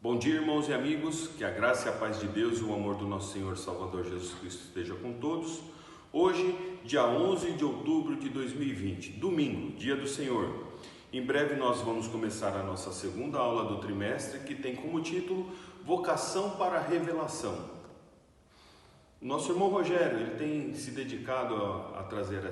Bom dia, irmãos e amigos, que a graça e a paz de Deus e o amor do nosso Senhor Salvador Jesus Cristo esteja com todos. Hoje, dia 11 de outubro de 2020, domingo, dia do Senhor. Em breve nós vamos começar a nossa segunda aula do trimestre, que tem como título Vocação para a Revelação. Nosso irmão Rogério, ele tem se dedicado a trazer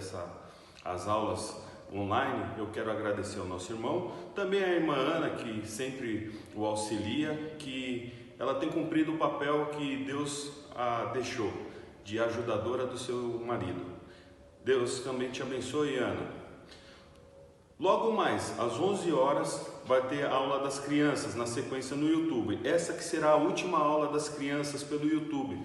as aulas online. Eu quero agradecer ao nosso irmão, também a irmã Ana, que sempre o auxilia, que ela tem cumprido o papel que Deus a deixou, de ajudadora do seu marido. Deus também te abençoe, Ana. Logo mais, às 11 horas, vai ter a aula das crianças, na sequência no YouTube. Essa que será a última aula das crianças pelo YouTube.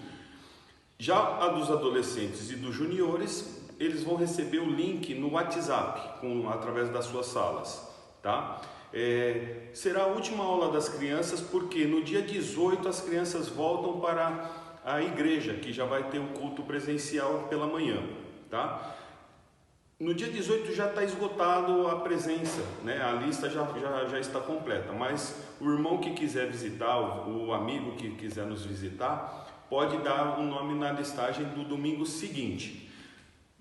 Já a dos adolescentes e dos juniores, eles vão receber o link no WhatsApp, através das suas salas, tá? Será a última aula das crianças, porque no dia 18 as crianças voltam para a igreja, que já vai ter o culto presencial pela manhã, tá? No dia 18 já está esgotado a presença, né? A lista já está completa, mas o irmão que quiser visitar, o amigo que quiser nos visitar, pode dar um nome na listagem do domingo seguinte.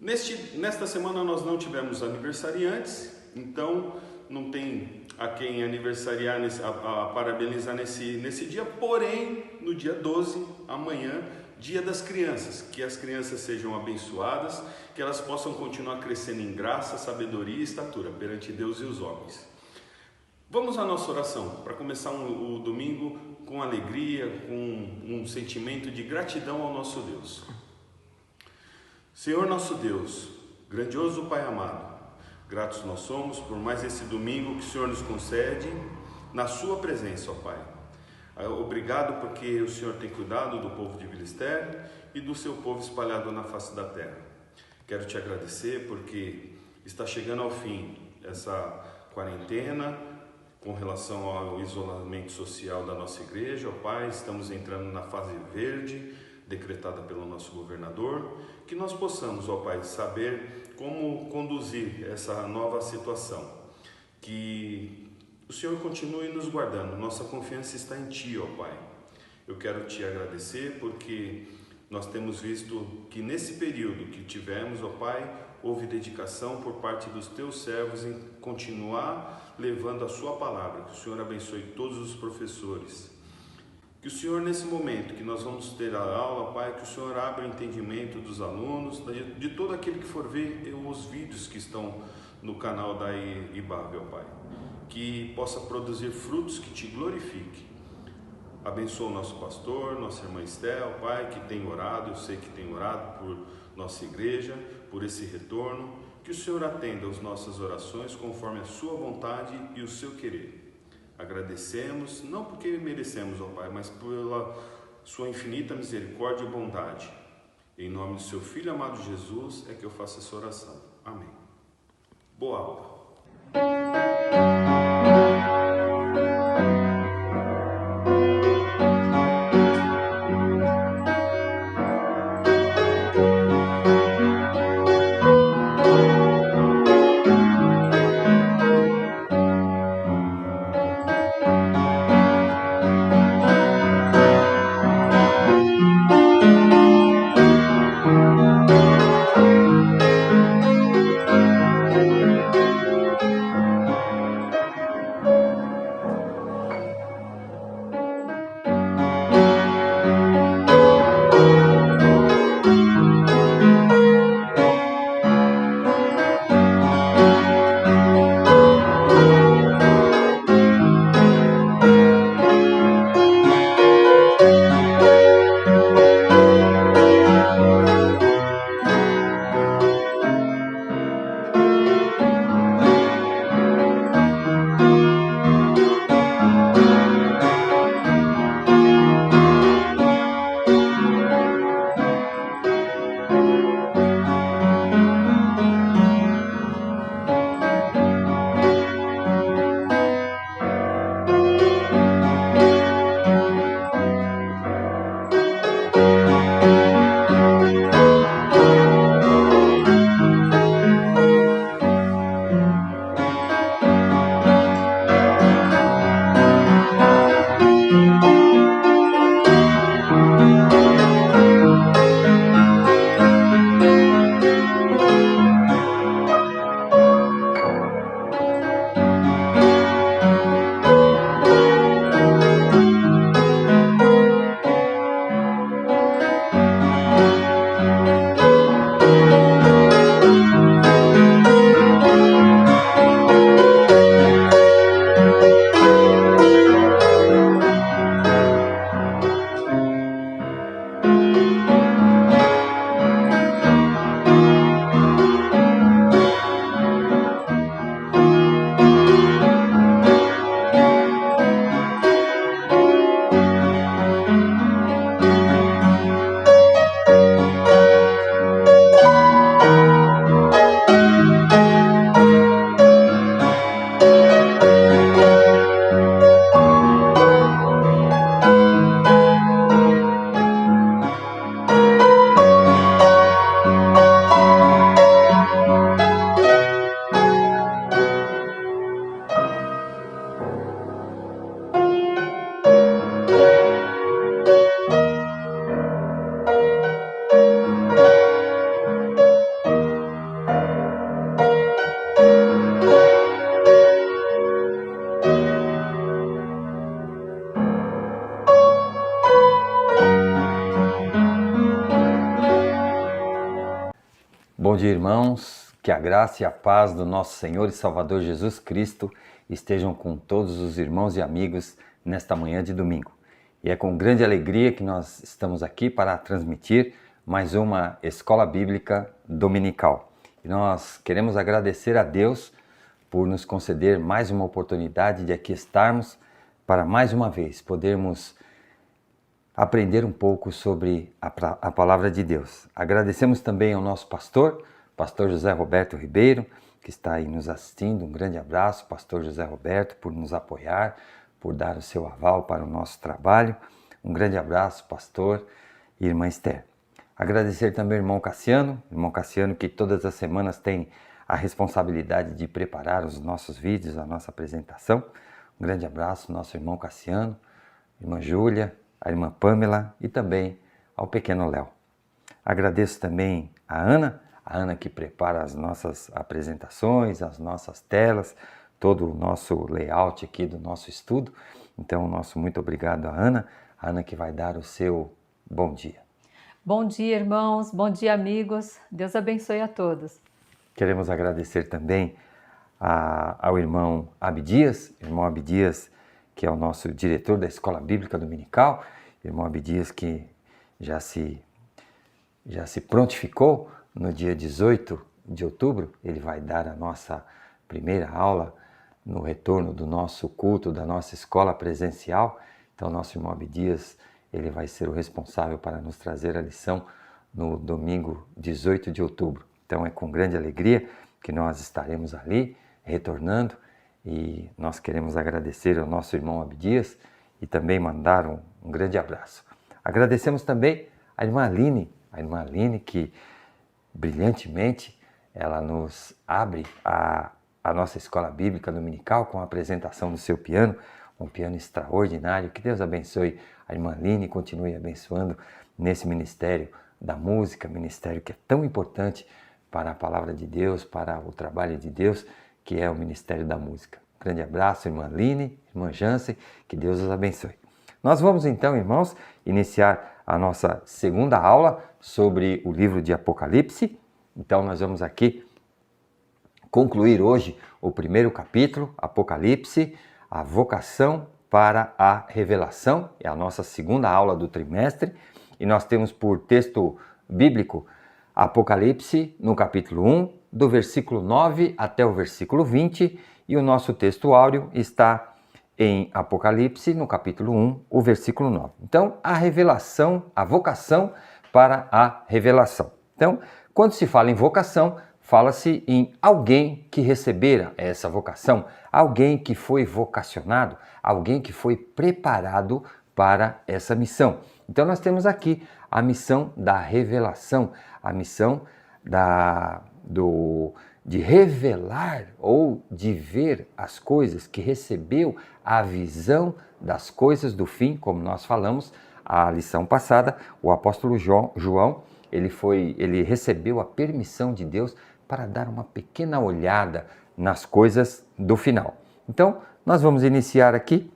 Nesta semana nós não tivemos aniversariantes, então não tem a quem aniversariar, a parabenizar nesse dia, porém no dia 12, amanhã, dia das crianças, que as crianças sejam abençoadas, que elas possam continuar crescendo em graça, sabedoria e estatura perante Deus e os homens. Vamos à nossa oração, para começar o domingo com alegria, com um sentimento de gratidão ao nosso Deus. Senhor nosso Deus, grandioso Pai amado, gratos nós somos por mais esse domingo que o Senhor nos concede na sua presença, ó Pai. Obrigado porque o Senhor tem cuidado do povo de Vila Esther e do seu povo espalhado na face da terra. Quero te agradecer porque está chegando ao fim essa quarentena com relação ao isolamento social da nossa igreja, ó Pai. Estamos entrando na fase verde, decretada pelo nosso governador, que nós possamos, ó Pai, saber como conduzir essa nova situação, que o Senhor continue nos guardando, nossa confiança está em Ti, ó Pai. Eu quero Te agradecer porque nós temos visto que nesse período que tivemos, ó Pai, houve dedicação por parte dos Teus servos em continuar levando a Sua palavra. Que o Senhor abençoe todos os professores. Que o Senhor, nesse momento que nós vamos ter a aula, Pai, que o Senhor abra o entendimento dos alunos, de todo aquele que for ver os vídeos que estão no canal da IBAB, Pai. Que possa produzir frutos que Te glorifiquem. Abençoa o nosso pastor, nossa irmã Estel, Pai, que tem orado, eu sei que tem orado por nossa igreja, por esse retorno. Que o Senhor atenda as nossas orações conforme a Sua vontade e o Seu querer. Agradecemos, não porque merecemos, ó Pai, mas pela Sua infinita misericórdia e bondade. Em nome do Seu Filho amado Jesus é que eu faço essa oração. Amém. Boa aula. dia, irmãos. Que a graça e a paz do nosso Senhor e Salvador Jesus Cristo estejam com todos os irmãos e amigos nesta manhã de domingo. E é com grande alegria que nós estamos aqui para transmitir mais uma Escola Bíblica Dominical. E nós queremos agradecer a Deus por nos conceder mais uma oportunidade de aqui estarmos para mais uma vez podermos aprender um pouco sobre a palavra de Deus. Agradecemos também ao nosso pastor José Roberto Ribeiro, que está aí nos assistindo. Um grande abraço, pastor José Roberto, por nos apoiar, por dar o seu aval para o nosso trabalho. Um grande abraço, pastor e irmã Esther. Agradecer também ao irmão Cassiano, que todas as semanas tem a responsabilidade de preparar os nossos vídeos, a nossa apresentação. Um grande abraço, nosso irmão Cassiano, irmã Júlia, a irmã Pamela e também ao pequeno Léo. Agradeço também a Ana que prepara as nossas apresentações, as nossas telas, todo o nosso layout aqui do nosso estudo. Então, nosso muito obrigado a Ana que vai dar o seu bom dia. Bom dia, irmãos, bom dia, amigos. Deus abençoe a todos. Queremos agradecer também ao irmão Abdias, que é o nosso diretor da Escola Bíblica Dominical, irmão Abdias que já se prontificou no dia 18 de outubro. Ele vai dar a nossa primeira aula no retorno do nosso culto, da nossa escola presencial. Então, nosso irmão Abdias, ele vai ser o responsável para nos trazer a lição no domingo 18 de outubro. Então, é com grande alegria que nós estaremos ali, retornando, e nós queremos agradecer ao nosso irmão Abdias e também mandar um grande abraço. Agradecemos também a irmã Aline, que brilhantemente ela nos abre a nossa escola bíblica dominical com a apresentação do seu piano, um piano extraordinário. Que Deus abençoe a irmã Aline e continue abençoando nesse ministério da música, ministério que é tão importante para a palavra de Deus, para o trabalho de Deus, que é o ministério da música. Um grande abraço, irmã Aline, irmã Jansen, que Deus os abençoe. Nós vamos então, irmãos, iniciar a nossa segunda aula sobre o livro de Apocalipse. Então nós vamos aqui concluir hoje o primeiro capítulo, Apocalipse, a vocação para a revelação. É a nossa segunda aula do trimestre e nós temos por texto bíblico Apocalipse no capítulo 1, do versículo 9 até o versículo 20, e o nosso texto áureo está em Apocalipse, no capítulo 1, o versículo 9. Então, a revelação, a vocação para a revelação. Então, quando se fala em vocação, fala-se em alguém que recebera essa vocação, alguém que foi vocacionado, alguém que foi preparado para essa missão. Então, nós temos aqui a missão da revelação, a missão de revelar ou de ver as coisas, que recebeu a visão das coisas do fim, como nós falamos a lição passada. O apóstolo João, ele recebeu a permissão de Deus para dar uma pequena olhada nas coisas do final. Então, nós vamos iniciar aqui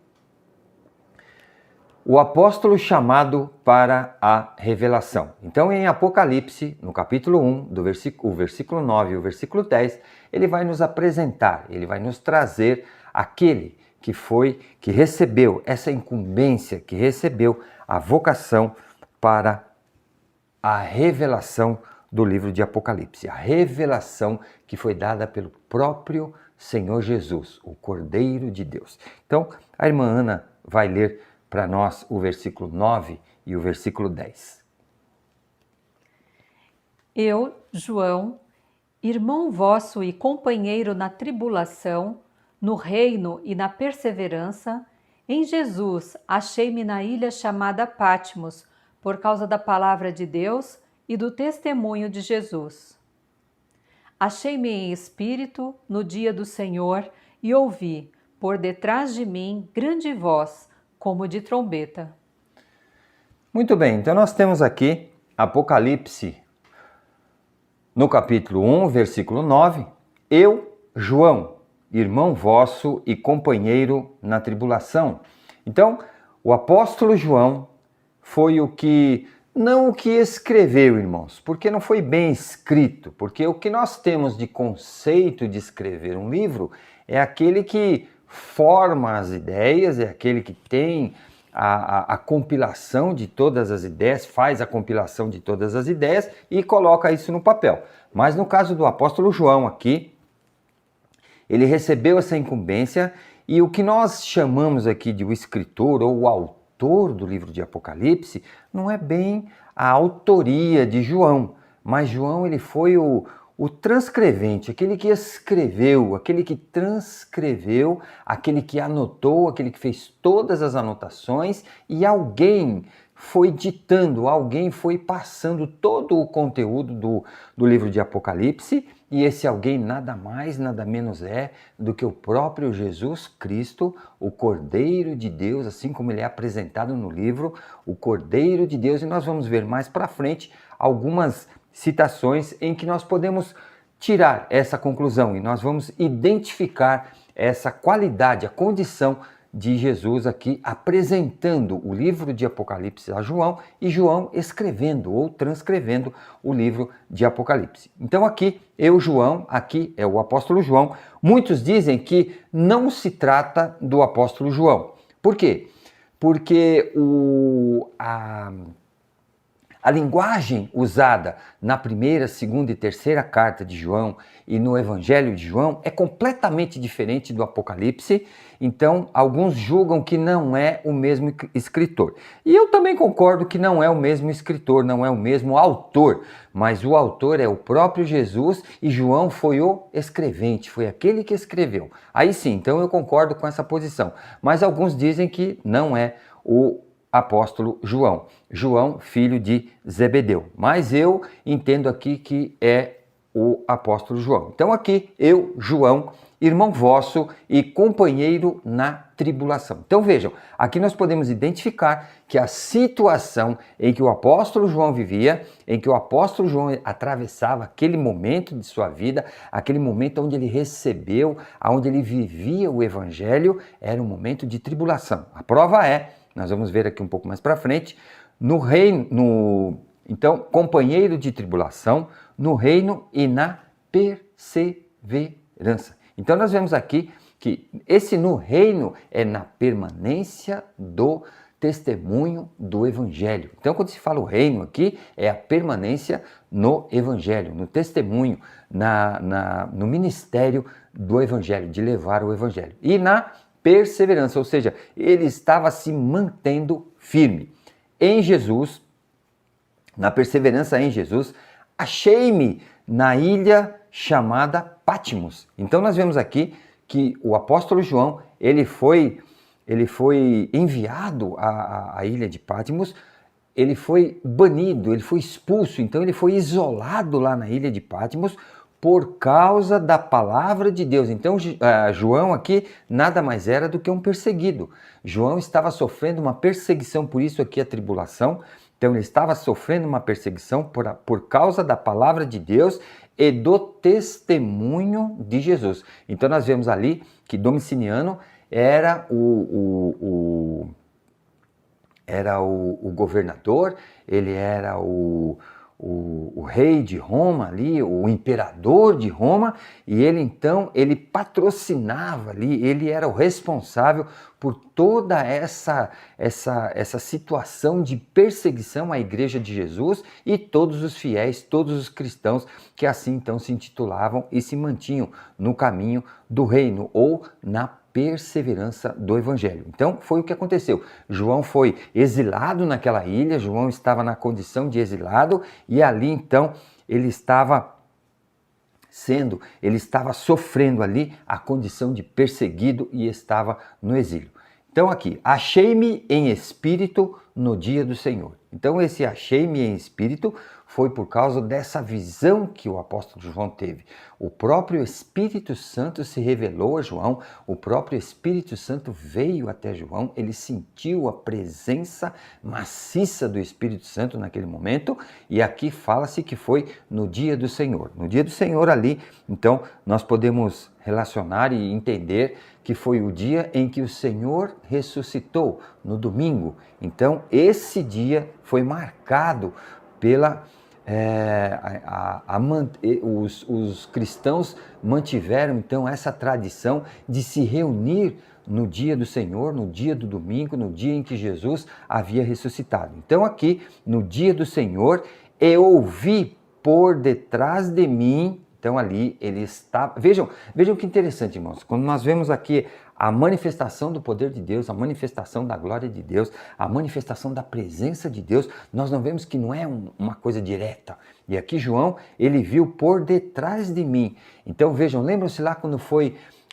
o apóstolo chamado para a revelação. Então, em Apocalipse, no capítulo 1, o versículo 9 e o versículo 10, ele vai nos apresentar, ele vai nos trazer aquele que recebeu essa incumbência, que recebeu a vocação para a revelação do livro de Apocalipse. A revelação que foi dada pelo próprio Senhor Jesus, o Cordeiro de Deus. Então, a irmã Ana vai ler para nós o versículo 9 e o versículo 10. Eu, João, irmão vosso e companheiro na tribulação, no reino e na perseverança, em Jesus achei-me na ilha chamada Patmos, por causa da palavra de Deus e do testemunho de Jesus. Achei-me em espírito no dia do Senhor e ouvi, por detrás de mim, grande voz, como de trombeta. Muito bem, então nós temos aqui Apocalipse, no capítulo 1, versículo 9. Eu, João, irmão vosso e companheiro na tribulação. Então, o apóstolo João foi o que Não o que escreveu, irmãos, porque não foi bem escrito, porque o que nós temos de conceito de escrever um livro é aquele que forma as ideias, é aquele que tem a compilação de todas as ideias, faz a compilação de todas as ideias e coloca isso no papel. Mas no caso do apóstolo João aqui, ele recebeu essa incumbência e o que nós chamamos aqui de o escritor ou o autor do livro de Apocalipse não é bem a autoria de João, mas João ele foi o transcrevente, aquele que escreveu, aquele que transcreveu, aquele que anotou, aquele que fez todas as anotações e alguém foi ditando, alguém foi passando todo o conteúdo do livro de Apocalipse e esse alguém nada mais, nada menos é do que o próprio Jesus Cristo, o Cordeiro de Deus, assim como ele é apresentado no livro, o Cordeiro de Deus, e nós vamos ver mais para frente algumas citações em que nós podemos tirar essa conclusão e nós vamos identificar essa qualidade, a condição de Jesus aqui apresentando o livro de Apocalipse a João e João escrevendo ou transcrevendo o livro de Apocalipse. Então aqui João, aqui é o apóstolo João. Muitos dizem que não se trata do apóstolo João. Por quê? Porque a linguagem usada na primeira, segunda e terceira carta de João e no Evangelho de João é completamente diferente do Apocalipse, então alguns julgam que não é o mesmo escritor. E eu também concordo que não é o mesmo escritor, não é o mesmo autor, mas o autor é o próprio Jesus e João foi o escrevente, foi aquele que escreveu. Aí sim, então eu concordo com essa posição, mas alguns dizem que não é o apóstolo João, João, filho de Zebedeu. Mas eu entendo aqui que é o apóstolo João. Então aqui João, irmão vosso e companheiro na tribulação. Então vejam, aqui nós podemos identificar que a situação em que o apóstolo João vivia, em que o apóstolo João atravessava aquele momento de sua vida, aquele momento onde ele recebeu, onde ele vivia o evangelho, era um momento de tribulação. A prova é, nós vamos ver aqui um pouco mais para frente, então, companheiro de tribulação, no reino e na perseverança. Então, nós vemos aqui que esse no reino é na permanência do testemunho do evangelho. Então, quando se fala o reino aqui, é a permanência no evangelho, no testemunho, no ministério do evangelho, de levar o evangelho. E na perseverança, ou seja, ele estava se mantendo firme. Em Jesus, na perseverança em Jesus, achei-me na ilha chamada Patmos. Então nós vemos aqui que o apóstolo João, ele foi enviado à ilha de Patmos, ele foi banido, ele foi expulso, então ele foi isolado lá na ilha de Patmos, por causa da palavra de Deus. Então, João aqui nada mais era do que um perseguido. João estava sofrendo uma perseguição, por isso aqui a tribulação. Então, ele estava sofrendo uma perseguição por causa da palavra de Deus e do testemunho de Jesus. Então, nós vemos ali que Domiciano era o governador, ele era o rei de Roma ali, o imperador de Roma, e ele então, ele patrocinava ali, ele era o responsável por toda essa situação de perseguição à igreja de Jesus e todos os fiéis, todos os cristãos que assim então se intitulavam e se mantinham no caminho do reino ou na perseverança do evangelho. Então foi o que aconteceu. João foi exilado naquela ilha, João estava na condição de exilado e ali então ele estava sofrendo ali a condição de perseguido e estava no exílio. Então aqui, achei-me em espírito no dia do Senhor. Então esse achei-me em espírito foi por causa dessa visão que o apóstolo João teve. O próprio Espírito Santo se revelou a João, o próprio Espírito Santo veio até João, ele sentiu a presença maciça do Espírito Santo naquele momento, e aqui fala-se que foi no dia do Senhor. No dia do Senhor ali, então, nós podemos relacionar e entender que foi o dia em que o Senhor ressuscitou, no domingo. Então, esse dia foi marcado pela... os cristãos mantiveram então essa tradição de se reunir no dia do Senhor, no dia do domingo, no dia em que Jesus havia ressuscitado. Então aqui, no dia do Senhor, eu ouvi por detrás de mim. Então ali ele está... Vejam que interessante, irmãos. Quando nós vemos aqui a manifestação do poder de Deus, a manifestação da glória de Deus, a manifestação da presença de Deus, nós não vemos que não é uma coisa direta. E aqui João, ele viu por detrás de mim. Então vejam, lembram-se lá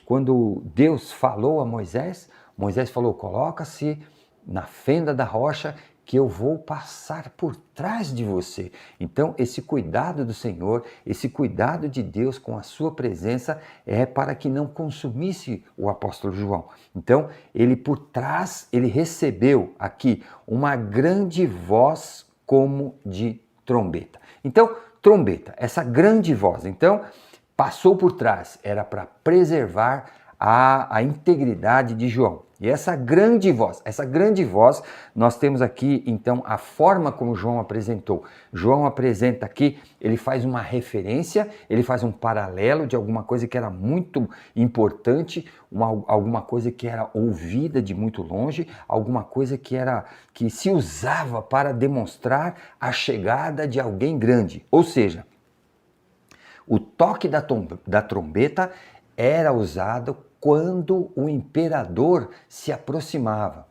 quando Deus falou a Moisés? Moisés falou, coloca-se na fenda da rocha que eu vou passar por trás de você. Então, esse cuidado do Senhor, esse cuidado de Deus com a sua presença é para que não consumisse o apóstolo João. Então, ele por trás, ele recebeu aqui uma grande voz como de trombeta. Então, trombeta, essa grande voz, então, passou por trás, era para preservar a integridade de João. E essa grande voz, nós temos aqui, então, a forma como João apresentou. João apresenta aqui, ele faz uma referência, ele faz um paralelo de alguma coisa que era muito importante, alguma coisa que era ouvida de muito longe, alguma coisa que se usava para demonstrar a chegada de alguém grande. Ou seja, o toque da trombeta era usado quando o imperador se aproximava,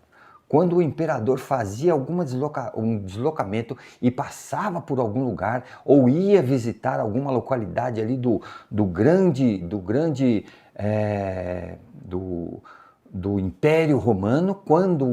quando o imperador fazia um deslocamento e passava por algum lugar ou ia visitar alguma localidade ali do Império Romano, quando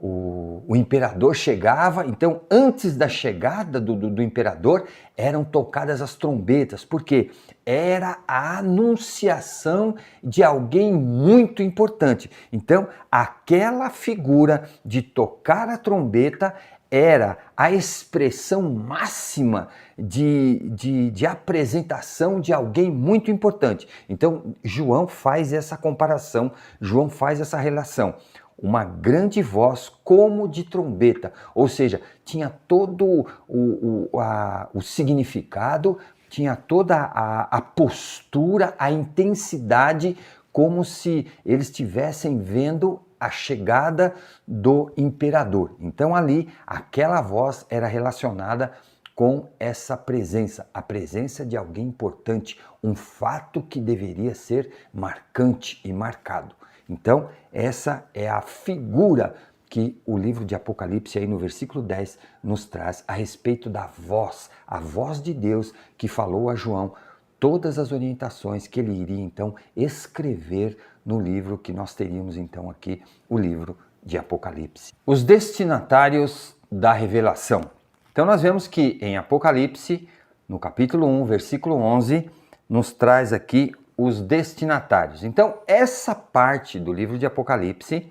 o imperador chegava. Então, antes da chegada do imperador, eram tocadas as trombetas, porque era a anunciação de alguém muito importante. Então, aquela figura de tocar a trombeta era a expressão máxima de apresentação de alguém muito importante. Então, João faz essa comparação, João faz essa relação. Uma grande voz como de trombeta, ou seja, tinha todo o significado, tinha toda a postura, a intensidade, como se eles estivessem vendo a chegada do imperador. Então ali, aquela voz era relacionada com essa presença, a presença de alguém importante, um fato que deveria ser marcante e marcado. Então, essa é a figura que o livro de Apocalipse, aí no versículo 10, nos traz a respeito da voz, a voz de Deus que falou a João todas as orientações que ele iria, então, escrever no livro que nós teríamos, então, aqui, o livro de Apocalipse. Os destinatários da revelação. Então, nós vemos que em Apocalipse, no capítulo 1, versículo 11, nos traz aqui os destinatários. Então, essa parte do livro de Apocalipse,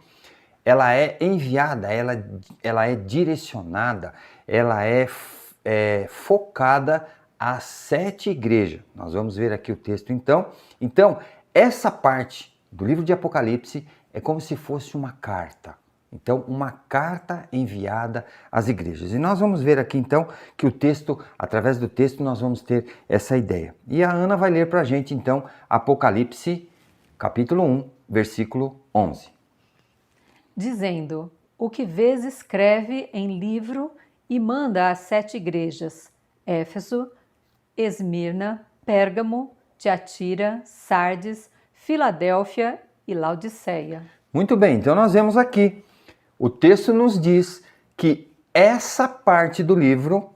ela é enviada, ela é direcionada, ela é focada às 7 igrejas. Nós vamos ver aqui o texto então. Então, essa parte do livro de Apocalipse é como se fosse uma carta. Então, uma carta enviada às igrejas. E nós vamos ver aqui, então, que o texto, através do texto, nós vamos ter essa ideia. E a Ana vai ler para a gente, então, Apocalipse, capítulo 1, versículo 11. Dizendo, o que vês escreve em livro e manda às 7 igrejas, Éfeso, Esmirna, Pérgamo, Tiatira, Sardes, Filadélfia e Laodiceia. Muito bem, então nós vemos aqui. O texto nos diz que essa parte do livro,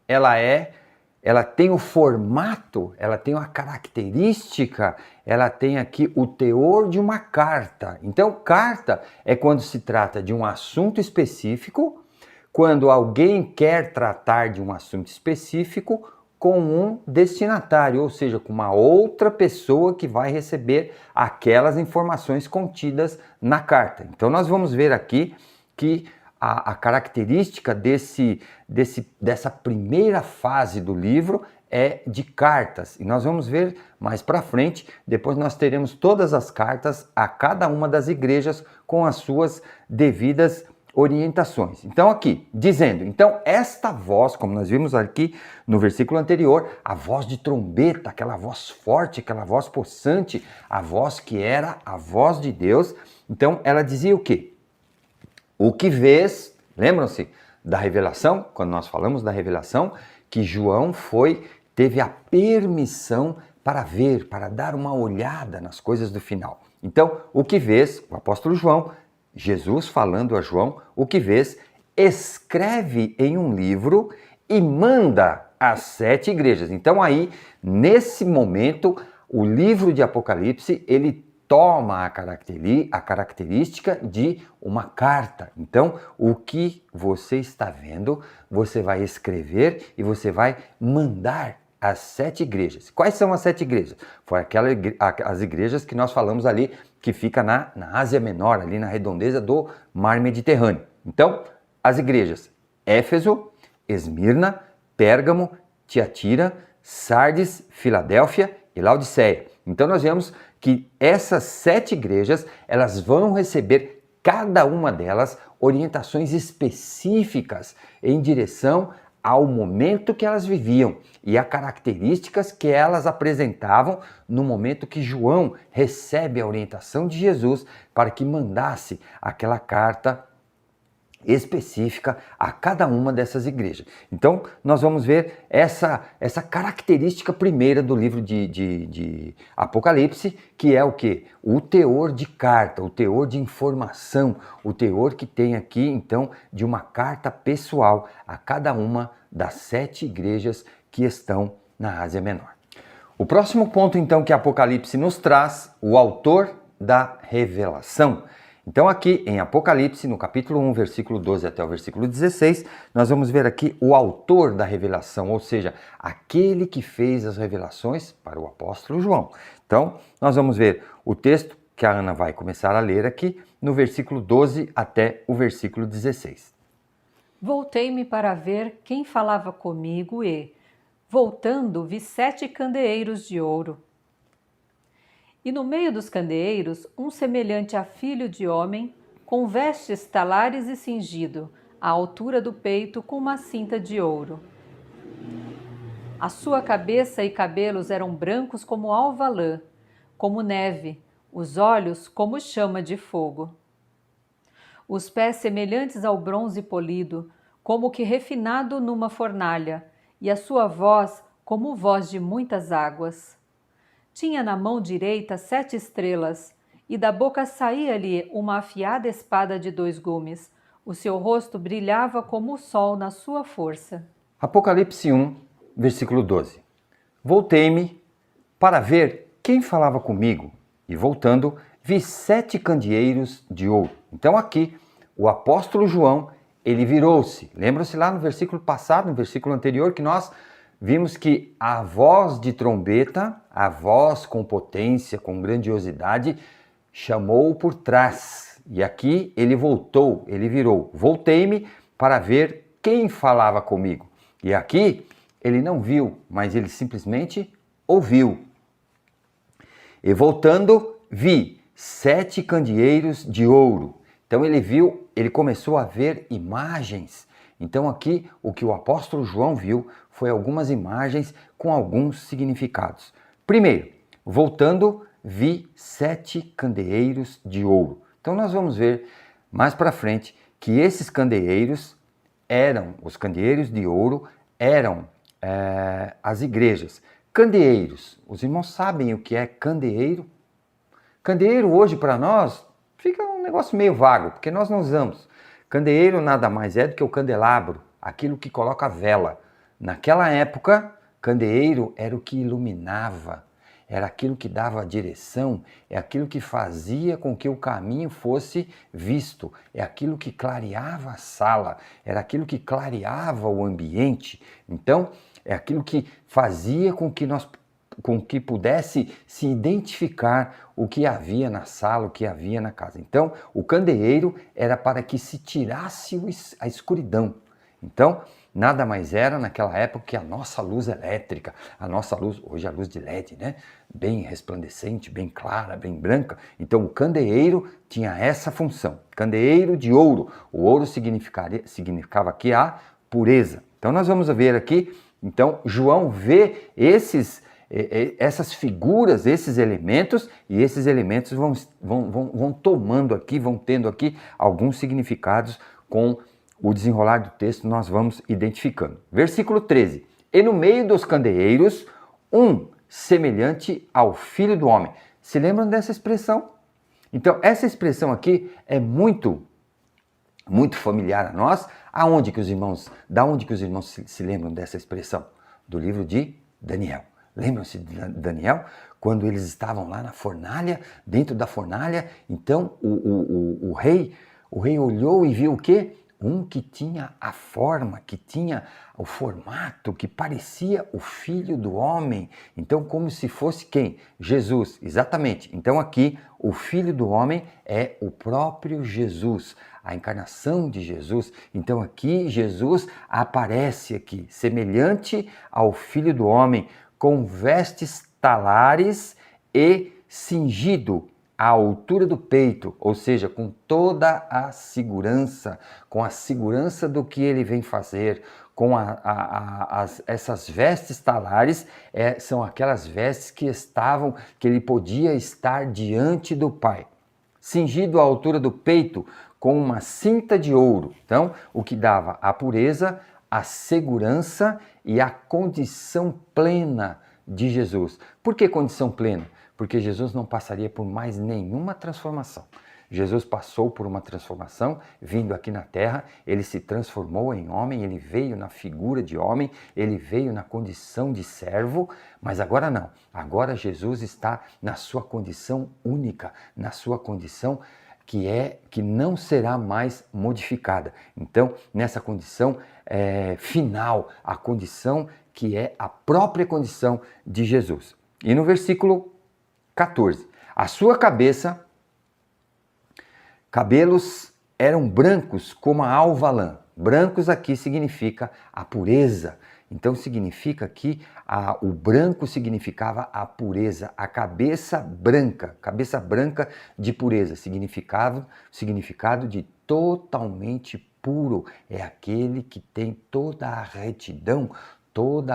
ela tem o formato, ela tem a característica, ela tem aqui o teor de uma carta. Então, carta é quando se trata de um assunto específico quando alguém quer tratar de um assunto específico com um destinatário, ou seja, com uma outra pessoa que vai receber aquelas informações contidas na carta. Então nós vamos ver aqui que a característica dessa primeira fase do livro é de cartas. E nós vamos ver mais para frente, depois nós teremos todas as cartas a cada uma das igrejas com as suas devidas orientações. Então aqui, dizendo, então esta voz, como nós vimos aqui no versículo anterior, a voz de trombeta, aquela voz forte, aquela voz possante, a voz que era a voz de Deus, então ela dizia o quê? O que vês, lembram-se da revelação, quando nós falamos da revelação, que João teve a permissão para ver, para dar uma olhada nas coisas do final. Então, o que vês, o apóstolo João, Jesus falando a João, o que vês, escreve em um livro e manda às 7 igrejas. Então aí, nesse momento, o livro de Apocalipse, ele toma a característica de uma carta. Então, o que você está vendo, você vai escrever e você vai mandar às 7 igrejas. Quais são as 7 igrejas? Foram as igrejas que nós falamos ali, que fica na Ásia Menor, ali na redondeza do Mar Mediterrâneo. Então, as igrejas Éfeso, Esmirna, Pérgamo, Tiatira, Sardes, Filadélfia e Laodiceia. Então nós vemos que essas 7 igrejas, elas vão receber, cada uma delas, orientações específicas em direção ao momento que elas viviam e as características que elas apresentavam no momento que João recebe a orientação de Jesus para que mandasse aquela carta específica a cada uma dessas igrejas. Então, nós vamos ver essa característica primeira do livro de Apocalipse, que é o quê? O teor de carta, o teor de informação, o teor que tem aqui, então, de uma carta pessoal a cada uma das 7 igrejas que estão na Ásia Menor. O próximo ponto, então, que Apocalipse nos traz, o autor da revelação. Então aqui em Apocalipse, no capítulo 1, versículo 12 até o versículo 16, nós vamos ver aqui o autor da revelação, ou seja, aquele que fez as revelações para o apóstolo João. Então, nós vamos ver o texto que a Ana vai começar a ler aqui, no versículo 12 até o versículo 16. Voltei-me para ver quem falava comigo e, voltando, vi 7 candeeiros de ouro. E no meio dos candeeiros, um semelhante a filho de homem, com vestes talares e cingido, à altura do peito, com uma cinta de ouro. A sua cabeça e cabelos eram brancos como alva lã, como neve, os olhos como chama de fogo. Os pés semelhantes ao bronze polido, como que refinado numa fornalha, e a sua voz como voz de muitas águas. Tinha na mão direita 7 estrelas, e da boca saía-lhe uma afiada espada de 2 gumes. O seu rosto brilhava como o sol na sua força. Apocalipse 1, versículo 12. Voltei-me para ver quem falava comigo, e voltando, vi 7 candeeiros de ouro. Então aqui, o apóstolo João, ele virou-se. Lembra-se lá no versículo passado, no versículo anterior, que nós vimos que a voz de trombeta, a voz com potência, com grandiosidade, chamou por trás. E aqui ele voltou, ele virou. Voltei-me para ver quem falava comigo. E aqui ele não viu, mas ele simplesmente ouviu. E voltando, vi 7 candeeiros de ouro. Então ele viu, ele começou a ver imagens. Então aqui o que o apóstolo João viu foi algumas imagens com alguns significados. Primeiro, voltando, vi 7 candeeiros de ouro. Então nós vamos ver mais para frente que esses candeeiros os candeeiros de ouro eram as igrejas. Candeeiros, os irmãos sabem o que é candeeiro? Candeeiro hoje para nós fica um negócio meio vago, porque nós não usamos. Candeeiro nada mais é do que o candelabro, aquilo que coloca a vela. Naquela época, candeeiro era o que iluminava, era aquilo que dava a direção, é aquilo que fazia com que o caminho fosse visto, é aquilo que clareava a sala, era aquilo que clareava o ambiente. Então, é aquilo que fazia com que pudesse se identificar o que havia na sala, o que havia na casa. Então, o candeeiro era para que se tirasse a escuridão. Então, nada mais era naquela época que a nossa luz elétrica, a nossa luz, hoje a luz de LED, né? Bem resplandecente, bem clara, bem branca. Então, o candeeiro tinha essa função. Candeeiro de ouro. O ouro significava aqui a pureza. Então, nós vamos ver aqui, então, João vê essas figuras, esses elementos, e esses elementos vão tomando aqui, vão tendo aqui alguns significados. Com o desenrolar do texto nós vamos identificando. Versículo 13. E no meio dos candeeiros, um semelhante ao Filho do Homem. Se lembram dessa expressão? Então, essa expressão aqui é muito familiar a nós. Da onde que os irmãos se lembram dessa expressão? Do livro de Daniel. Lembram-se de Daniel? Quando eles estavam lá na fornalha, dentro da fornalha, então o rei olhou e viu o quê? Um que tinha a forma, que tinha o formato, que parecia o Filho do Homem. Então, como se fosse quem? Jesus, exatamente. Então, aqui, o Filho do Homem é o próprio Jesus, a encarnação de Jesus. Então, aqui, Jesus aparece aqui, semelhante ao Filho do Homem, com vestes talares e cingido à altura do peito, ou seja, com toda a segurança, com a segurança do que ele vem fazer, com essas vestes talares, são aquelas vestes que ele podia estar diante do Pai. Cingido à altura do peito, com uma cinta de ouro. Então, o que dava a pureza, a segurança e a condição plena de Jesus. Por que condição plena? Porque Jesus não passaria por mais nenhuma transformação. Jesus passou por uma transformação, vindo aqui na terra, ele se transformou em homem, ele veio na figura de homem, ele veio na condição de servo, mas agora não. Agora Jesus está na sua condição única, na sua condição que não será mais modificada. Então, nessa condição final, a condição que é a própria condição de Jesus. E no versículo 14. A sua cabelos eram brancos como a alva lã. Brancos aqui significa a pureza. Então significa que o branco significava a pureza, a cabeça branca de pureza, significado de totalmente puro. É aquele que tem toda a retidão, toda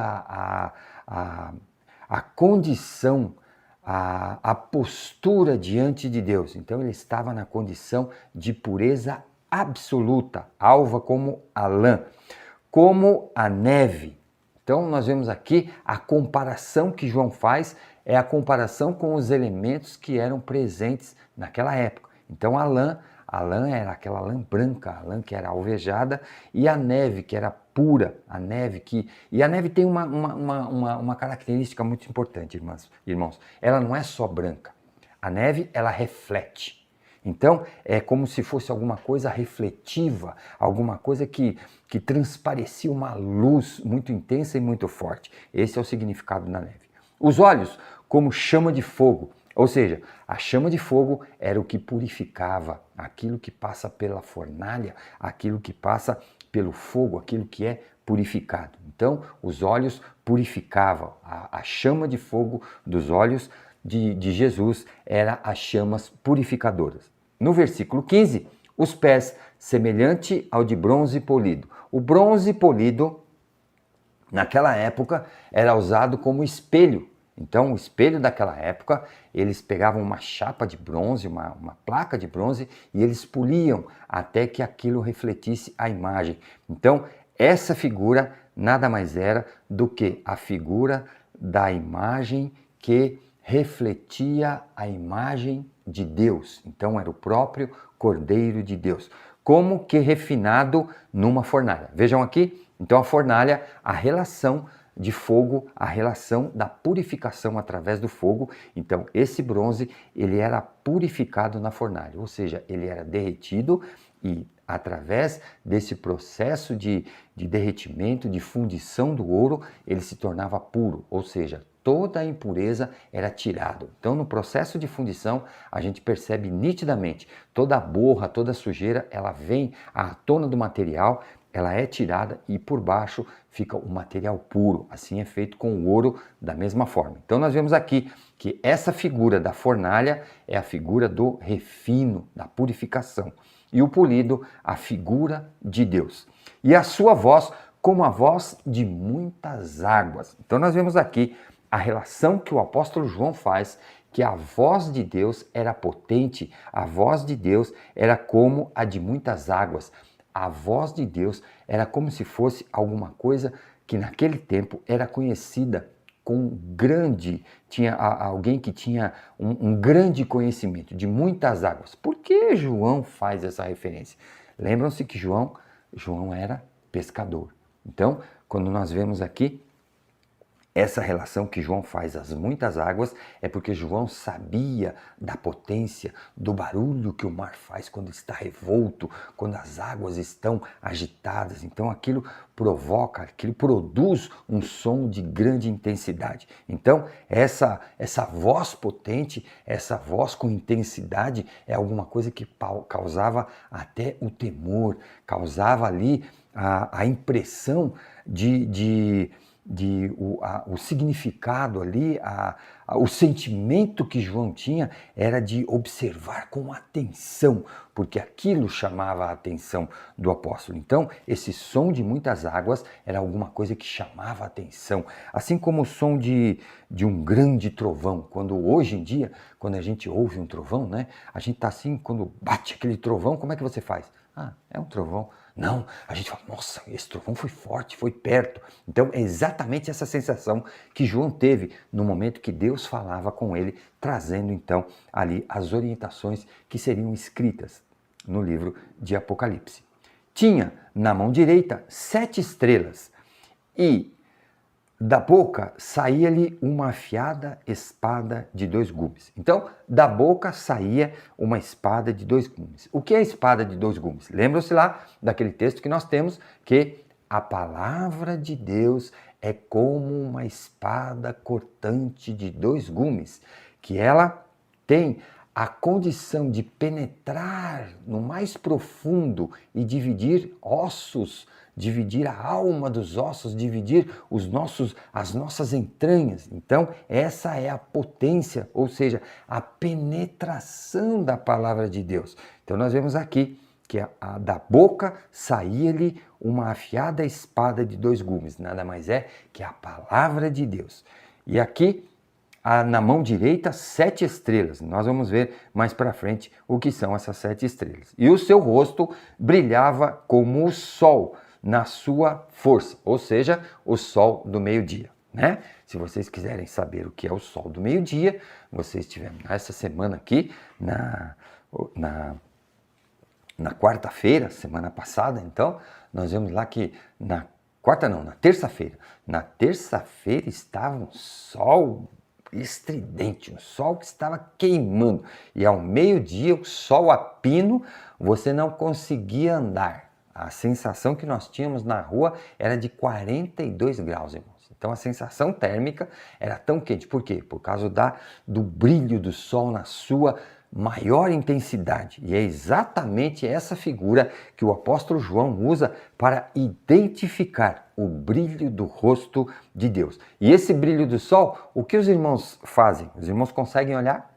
a condição, a postura diante de Deus. Então ele estava na condição de pureza absoluta, alva como a lã, como a neve. Então nós vemos aqui a comparação que João faz, é a comparação com os elementos que eram presentes naquela época. Então a lã era aquela lã branca, a lã que era alvejada, e a neve que era pura, e a neve tem uma característica muito importante, irmãos. Ela não é só branca. A neve, ela reflete. Então, é como se fosse alguma coisa refletiva, alguma coisa que transparecia uma luz muito intensa e muito forte. Esse é o significado da neve. Os olhos, como chama de fogo. Ou seja, a chama de fogo era o que purificava, aquilo que passa pela fornalha, aquilo que passa pelo fogo, aquilo que é purificado. Então, os olhos purificavam. A chama de fogo dos olhos de Jesus era as chamas purificadoras. No versículo 15, os pés semelhante ao de bronze polido. O bronze polido, naquela época, era usado como espelho. Então, o espelho daquela época, eles pegavam uma chapa de bronze, uma placa de bronze, e eles poliam até que aquilo refletisse a imagem. Então, essa figura nada mais era do que a figura da imagem que refletia a imagem de Deus. Então, era o próprio Cordeiro de Deus, como que refinado numa fornalha. Vejam aqui, então a fornalha, a relação de fogo, a relação da purificação através do fogo. Então, esse bronze, ele era purificado na fornalha, ou seja, ele era derretido e através desse processo de derretimento, de fundição do ouro, ele se tornava puro, ou seja, toda a impureza era tirada. Então, no processo de fundição, a gente percebe nitidamente toda a borra, toda a sujeira, ela vem à tona do material, ela é tirada e por baixo fica o material puro. Assim é feito com o ouro da mesma forma. Então nós vemos aqui que essa figura da fornalha é a figura do refino, da purificação. E o polido, a figura de Deus. E a sua voz como a voz de muitas águas. Então nós vemos aqui a relação que o apóstolo João faz, que a voz de Deus era potente, a voz de Deus era como a de muitas águas. A voz de Deus era como se fosse alguma coisa que naquele tempo era conhecida com grande, tinha alguém que tinha um grande conhecimento de muitas águas. Por que João faz essa referência? Lembram-se que João era pescador. Então, quando nós vemos aqui essa relação que João faz às muitas águas, é porque João sabia da potência, do barulho que o mar faz quando está revolto, quando as águas estão agitadas. Então aquilo provoca, aquilo produz um som de grande intensidade. Então essa voz potente, essa voz com intensidade é alguma coisa que causava até o temor, causava ali a impressão o significado ali, o sentimento que João tinha era de observar com atenção, porque aquilo chamava a atenção do apóstolo. Então, esse som de muitas águas era alguma coisa que chamava a atenção, assim como o som de um grande trovão. Quando hoje em dia, quando a gente ouve um trovão, né, a gente tá assim, quando bate aquele trovão, como é que você faz? Ah, é um trovão. Não, a gente fala, nossa, esse trovão foi forte, foi perto. Então é exatamente essa sensação que João teve no momento que Deus falava com ele, trazendo então ali as orientações que seriam escritas no livro de Apocalipse. Tinha na mão direita 7 estrelas e da boca saía-lhe uma afiada espada de 2 gumes. Então, da boca saía uma espada de 2 gumes. O que é a espada de 2 gumes? Lembram-se lá daquele texto que nós temos que a palavra de Deus é como uma espada cortante de 2 gumes, que ela tem a condição de penetrar no mais profundo e dividir ossos, dividir a alma dos ossos, dividir as nossas entranhas. Então, essa é a potência, ou seja, a penetração da palavra de Deus. Então, nós vemos aqui que da boca saía-lhe uma afiada espada de 2 gumes, nada mais é que a palavra de Deus. E aqui, na mão direita, 7 estrelas. Nós vamos ver mais para frente o que são essas 7 estrelas. E o seu rosto brilhava como o sol na sua força, ou seja, o sol do meio-dia, né? Se vocês quiserem saber o que é o sol do meio-dia, vocês tiveram essa semana aqui, na quarta-feira, semana passada, então, nós vemos lá que na terça-feira. Na terça-feira estava um sol estridente, um sol que estava queimando. E ao meio-dia, o sol a pino, você não conseguia andar. A sensação que nós tínhamos na rua era de 42 graus, irmãos. Então a sensação térmica era tão quente. Por quê? Por causa do brilho do sol na sua maior intensidade. E é exatamente essa figura que o apóstolo João usa para identificar o brilho do rosto de Deus. E esse brilho do sol, o que os irmãos fazem? Os irmãos conseguem olhar?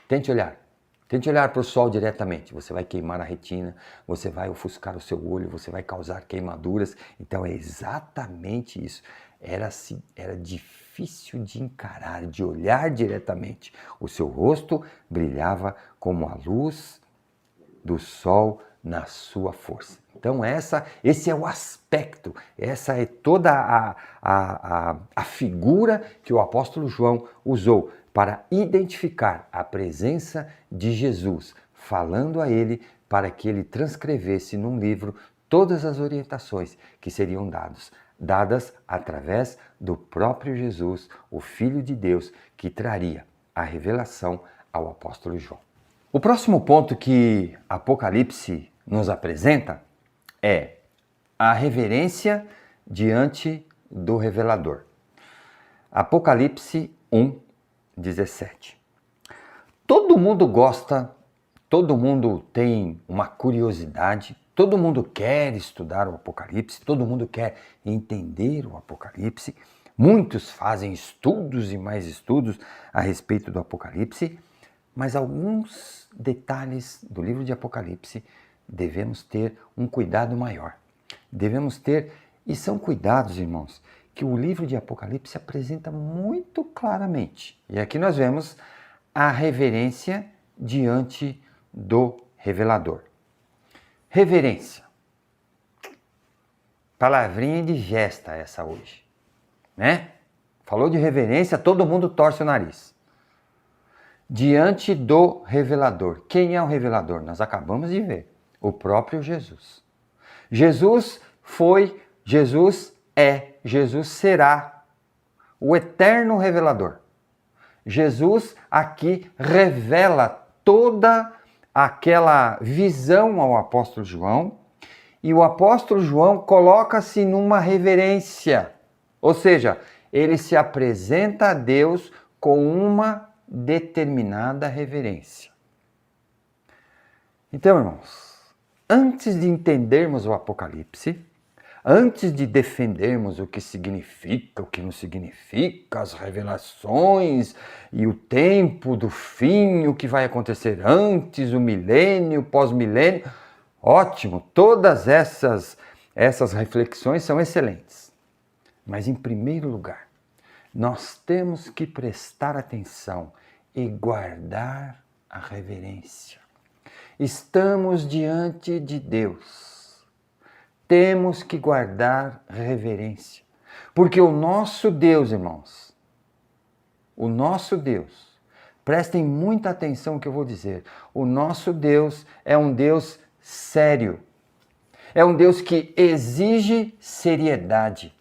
Tente olhar. Tente olhar para o sol diretamente, você vai queimar a retina, você vai ofuscar o seu olho, você vai causar queimaduras. Então é exatamente isso. Era difícil de encarar, de olhar diretamente. O seu rosto brilhava como a luz do sol na sua força. Então esse é o aspecto, essa é toda a figura que o apóstolo João usou para identificar a presença de Jesus, falando a ele para que ele transcrevesse num livro todas as orientações que seriam dadas dadas através do próprio Jesus, o Filho de Deus, que traria a revelação ao apóstolo João. O próximo ponto que Apocalipse nos apresenta é a reverência diante do revelador. Apocalipse 1:17. Todo mundo gosta, todo mundo tem uma curiosidade, todo mundo quer estudar o Apocalipse, todo mundo quer entender o Apocalipse. Muitos fazem estudos e mais estudos a respeito do Apocalipse, mas alguns detalhes do livro de Apocalipse devemos ter um cuidado maior. Devemos ter, e são cuidados, irmãos, que o livro de Apocalipse apresenta muito claramente. E aqui nós vemos a reverência diante do revelador. Reverência. Palavrinha indigesta essa hoje, né? Falou de reverência, todo mundo torce o nariz. Diante do revelador. Quem é o revelador? Nós acabamos de ver. O próprio Jesus. Jesus foi, Jesus é, Jesus será o eterno revelador. Jesus aqui revela toda aquela visão ao apóstolo João e o apóstolo João coloca-se numa reverência, ou seja, ele se apresenta a Deus com uma determinada reverência. Então, irmãos, antes de entendermos o Apocalipse, antes de defendermos o que significa, o que não significa, as revelações e o tempo do fim, o que vai acontecer antes, o milênio, pós-milênio, ótimo, todas essas reflexões são excelentes. Mas em primeiro lugar, nós temos que prestar atenção e guardar a reverência. Estamos diante de Deus. Temos que guardar reverência. Porque o nosso Deus, irmãos, o nosso Deus, prestem muita atenção no que eu vou dizer, o nosso Deus é um Deus sério. É um Deus que exige seriedade.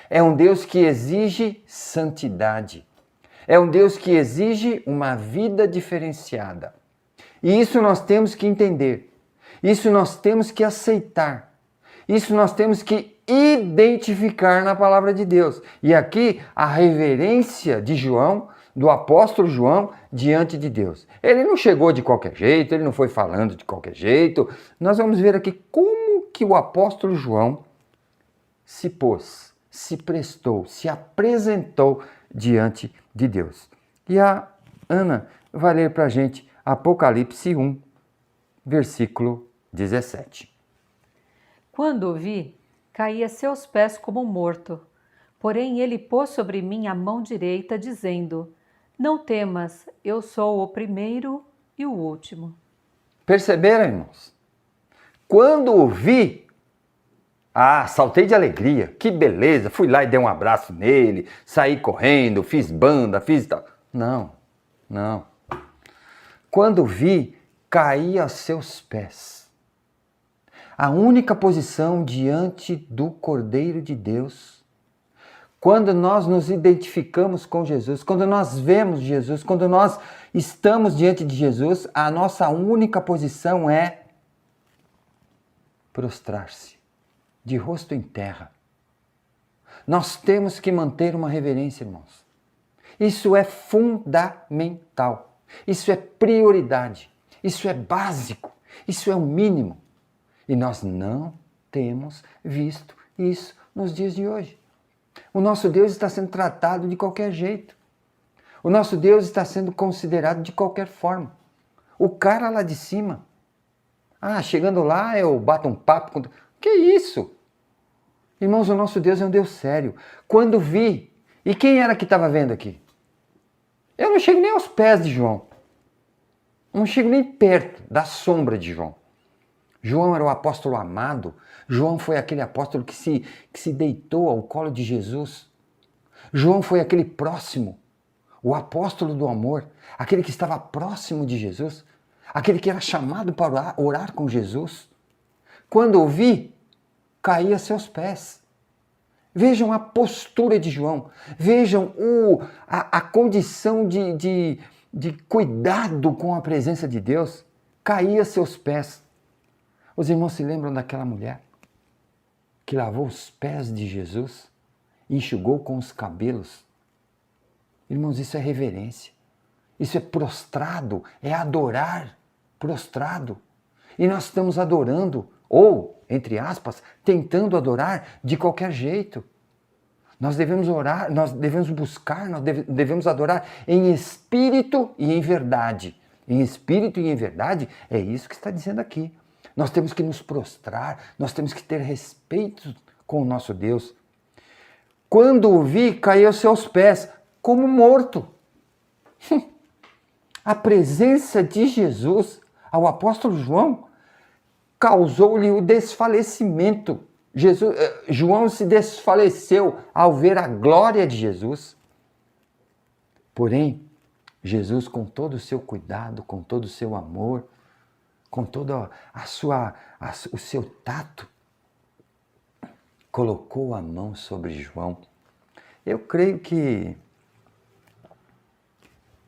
É um Deus que exige santidade. É um Deus que exige uma vida diferenciada. E isso nós temos que entender. Isso nós temos que aceitar. Isso nós temos que identificar na palavra de Deus. E aqui a reverência de João, do apóstolo João, diante de Deus. Ele não chegou de qualquer jeito, ele não foi falando de qualquer jeito. Nós vamos ver aqui como que o apóstolo João se pôs, se prestou, se apresentou diante de Deus. E a Ana vai ler para a gente Apocalipse 1, versículo 17. Quando o vi, caí a seus pés como morto. Porém ele pôs sobre mim a mão direita, dizendo: Não temas, eu sou o primeiro e o último. Perceberam, irmãos? Quando o vi, saltei de alegria, que beleza, fui lá e dei um abraço nele, saí correndo, fiz banda, fiz tal. Não. Quando vi, caí a seus pés. A única posição diante do Cordeiro de Deus, quando nós nos identificamos com Jesus, quando nós vemos Jesus, quando nós estamos diante de Jesus, a nossa única posição é prostrar-se, de rosto em terra. Nós temos que manter uma reverência, irmãos. Isso é fundamental, isso é prioridade, isso é básico, isso é o mínimo. E nós não temos visto isso nos dias de hoje. O nosso Deus está sendo tratado de qualquer jeito. O nosso Deus está sendo considerado de qualquer forma. O cara lá de cima, chegando lá eu bato um papo com... Que isso? Irmãos, o nosso Deus é um Deus sério. Quando vi, e quem era que estava vendo aqui? Eu não chego nem aos pés de João. Não chego nem perto da sombra de João. João era o apóstolo amado. João foi aquele apóstolo que se deitou ao colo de Jesus. João foi aquele próximo, o apóstolo do amor, aquele que estava próximo de Jesus, aquele que era chamado para orar com Jesus. Quando ouvi, caí a seus pés. Vejam a postura de João. Vejam a condição de cuidado com a presença de Deus. Caía a seus pés. Os irmãos se lembram daquela mulher que lavou os pés de Jesus e enxugou com os cabelos? Irmãos, isso é reverência. Isso é prostrado, é adorar, prostrado. E nós estamos adorando, ou, entre aspas, tentando adorar de qualquer jeito. Nós devemos orar, nós devemos buscar, nós devemos adorar em espírito e em verdade. Em espírito e em verdade, é isso que está dizendo aqui. Nós temos que nos prostrar, nós temos que ter respeito com o nosso Deus. Quando o vi, caí aos seus pés, como morto. A presença de Jesus ao apóstolo João causou-lhe o desfalecimento. João se desfaleceu ao ver a glória de Jesus. Porém, Jesus, com todo o seu cuidado, com todo o seu amor, com todo o seu tato, colocou a mão sobre João. Eu creio que,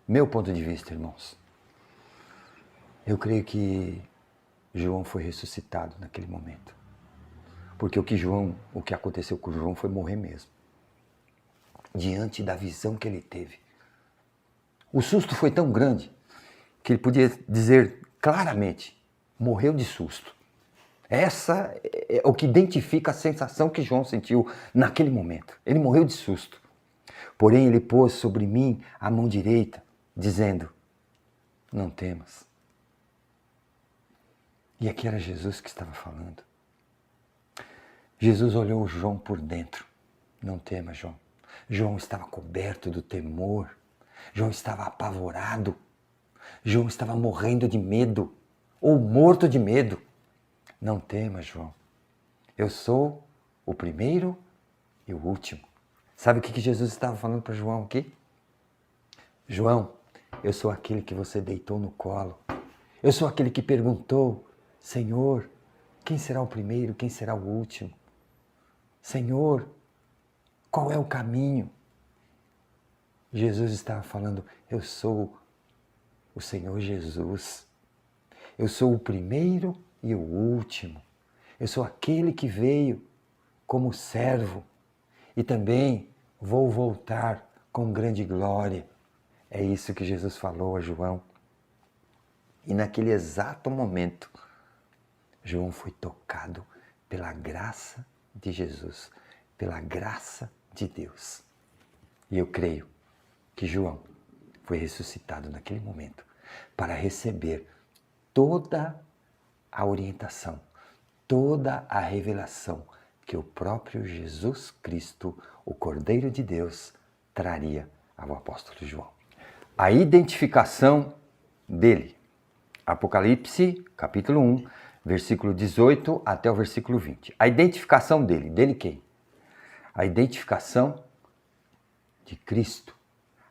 meu ponto de vista, irmãos, eu creio que João foi ressuscitado naquele momento. Porque o que aconteceu com João foi morrer mesmo. Diante da visão que ele teve. O susto foi tão grande que ele podia dizer claramente, morreu de susto. Essa é o que identifica a sensação que João sentiu naquele momento. Ele morreu de susto. Porém, ele pôs sobre mim a mão direita, dizendo, não temas. E aqui era Jesus que estava falando. Jesus olhou João por dentro. Não temas, João. João estava coberto do temor. João estava apavorado. João estava morrendo de medo, ou morto de medo. Não temas, João. Eu sou o primeiro e o último. Sabe o que Jesus estava falando para João aqui? João, eu sou aquele que você deitou no colo. Eu sou aquele que perguntou, Senhor, quem será o primeiro, quem será o último? Senhor, qual é o caminho? Jesus estava falando, eu sou o Senhor Jesus. Eu sou o primeiro e o último. Eu sou aquele que veio como servo e também vou voltar com grande glória. É isso que Jesus falou a João. E naquele exato momento, João foi tocado pela graça de Jesus, pela graça de Deus. E eu creio que João foi ressuscitado naquele momento para receber toda a orientação, toda a revelação que o próprio Jesus Cristo, o Cordeiro de Deus, traria ao apóstolo João. A identificação dele. Apocalipse, capítulo 1, versículo 18 até o versículo 20. A identificação dele. Dele quem? A identificação de Cristo.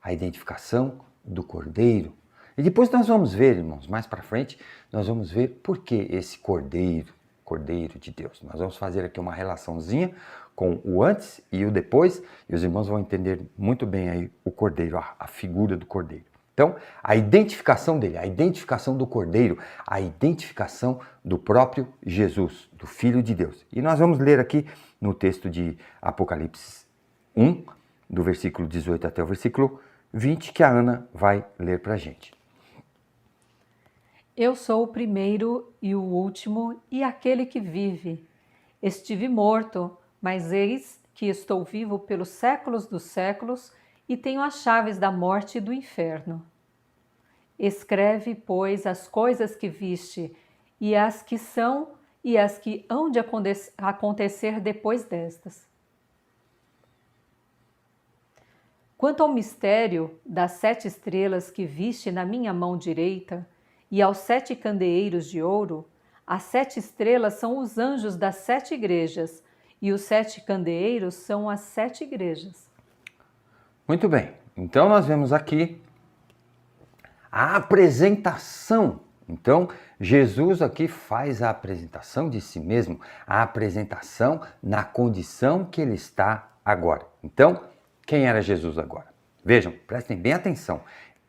A identificação do Cordeiro. E depois nós vamos ver, irmãos, mais para frente, nós vamos ver por que esse Cordeiro de Deus. Nós vamos fazer aqui uma relaçãozinha com o antes e o depois, e os irmãos vão entender muito bem aí o Cordeiro, a figura do Cordeiro. Então, a identificação dele, a identificação do Cordeiro, a identificação do próprio Jesus, do Filho de Deus. E nós vamos ler aqui no texto de Apocalipse 1, do versículo 18 até o versículo 20, que a Ana vai ler para a gente. Eu sou o primeiro e o último e aquele que vive. Estive morto, mas eis que estou vivo pelos séculos dos séculos e tenho as chaves da morte e do inferno. Escreve, pois, as coisas que viste, e as que são e as que hão de acontecer depois destas. Quanto ao mistério das 7 estrelas que viste na minha mão direita, e aos 7 candeeiros de ouro, as 7 estrelas são os anjos das 7 igrejas, e os 7 candeeiros são as 7 igrejas. Muito bem, então nós vemos aqui a apresentação Então, Jesus aqui faz a apresentação de si mesmo, a apresentação na condição que ele está agora. Então, quem era Jesus agora? Vejam, prestem bem atenção.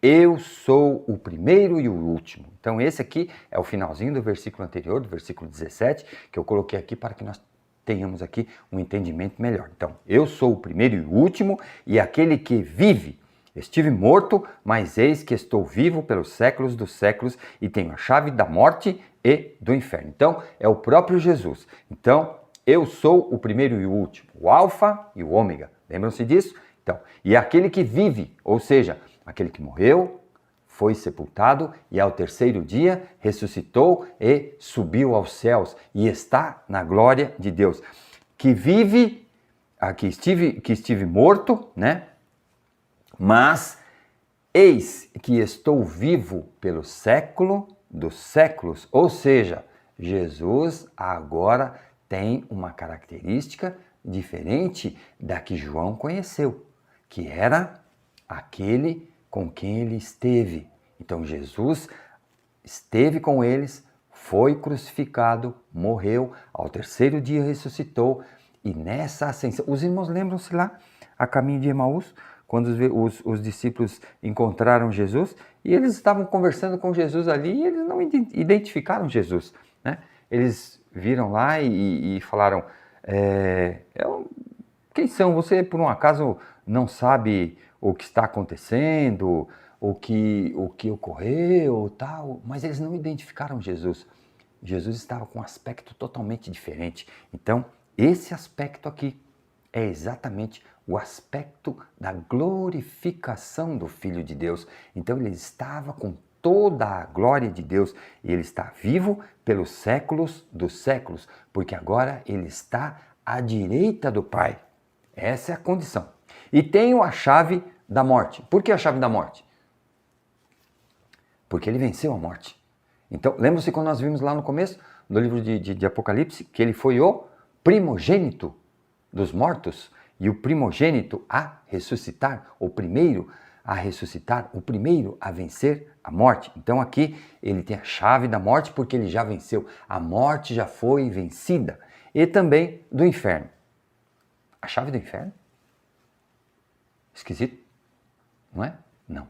Eu sou o primeiro e o último. Então, esse aqui é o finalzinho do versículo anterior, do versículo 17, que eu coloquei aqui para que nós tenhamos aqui um entendimento melhor. Então, eu sou o primeiro e o último, e aquele que vive. Estive morto, mas eis que estou vivo pelos séculos dos séculos e tenho a chave da morte e do inferno. Então, é o próprio Jesus. Então, eu sou o primeiro e o último, o alfa e o ômega. Lembram-se disso? Então, e aquele que vive, ou seja, aquele que morreu, foi sepultado e ao terceiro dia ressuscitou e subiu aos céus e está na glória de Deus. Que vive, que estive morto, né? Mas eis que estou vivo pelo século dos séculos. Ou seja, Jesus agora tem uma característica diferente da que João conheceu, que era aquele com quem ele esteve. Então Jesus esteve com eles, foi crucificado, morreu, ao terceiro dia ressuscitou, e nessa ascensão, os irmãos lembram-se lá, a caminho de Emaús, quando os discípulos encontraram Jesus, e eles estavam conversando com Jesus ali, e eles não identificaram Jesus, né? Eles viram lá e falaram, quem são? Você por um acaso não sabe o que está acontecendo, o que ocorreu, tal, mas eles não identificaram Jesus. Jesus estava com um aspecto totalmente diferente. Então, esse aspecto aqui é exatamente o aspecto da glorificação do Filho de Deus. Então, ele estava com toda a glória de Deus e ele está vivo pelos séculos dos séculos, porque agora ele está à direita do Pai. Essa é a condição. E tenho a chave da morte. Por que a chave da morte? Porque ele venceu a morte. Então, lembra-se quando nós vimos lá no começo do livro de Apocalipse, que ele foi o primogênito dos mortos e o primogênito a ressuscitar, o primeiro a ressuscitar, o primeiro a vencer a morte. Então aqui ele tem a chave da morte porque ele já venceu. A morte já foi vencida. E também do inferno. A chave do inferno? Esquisito, não é? Não.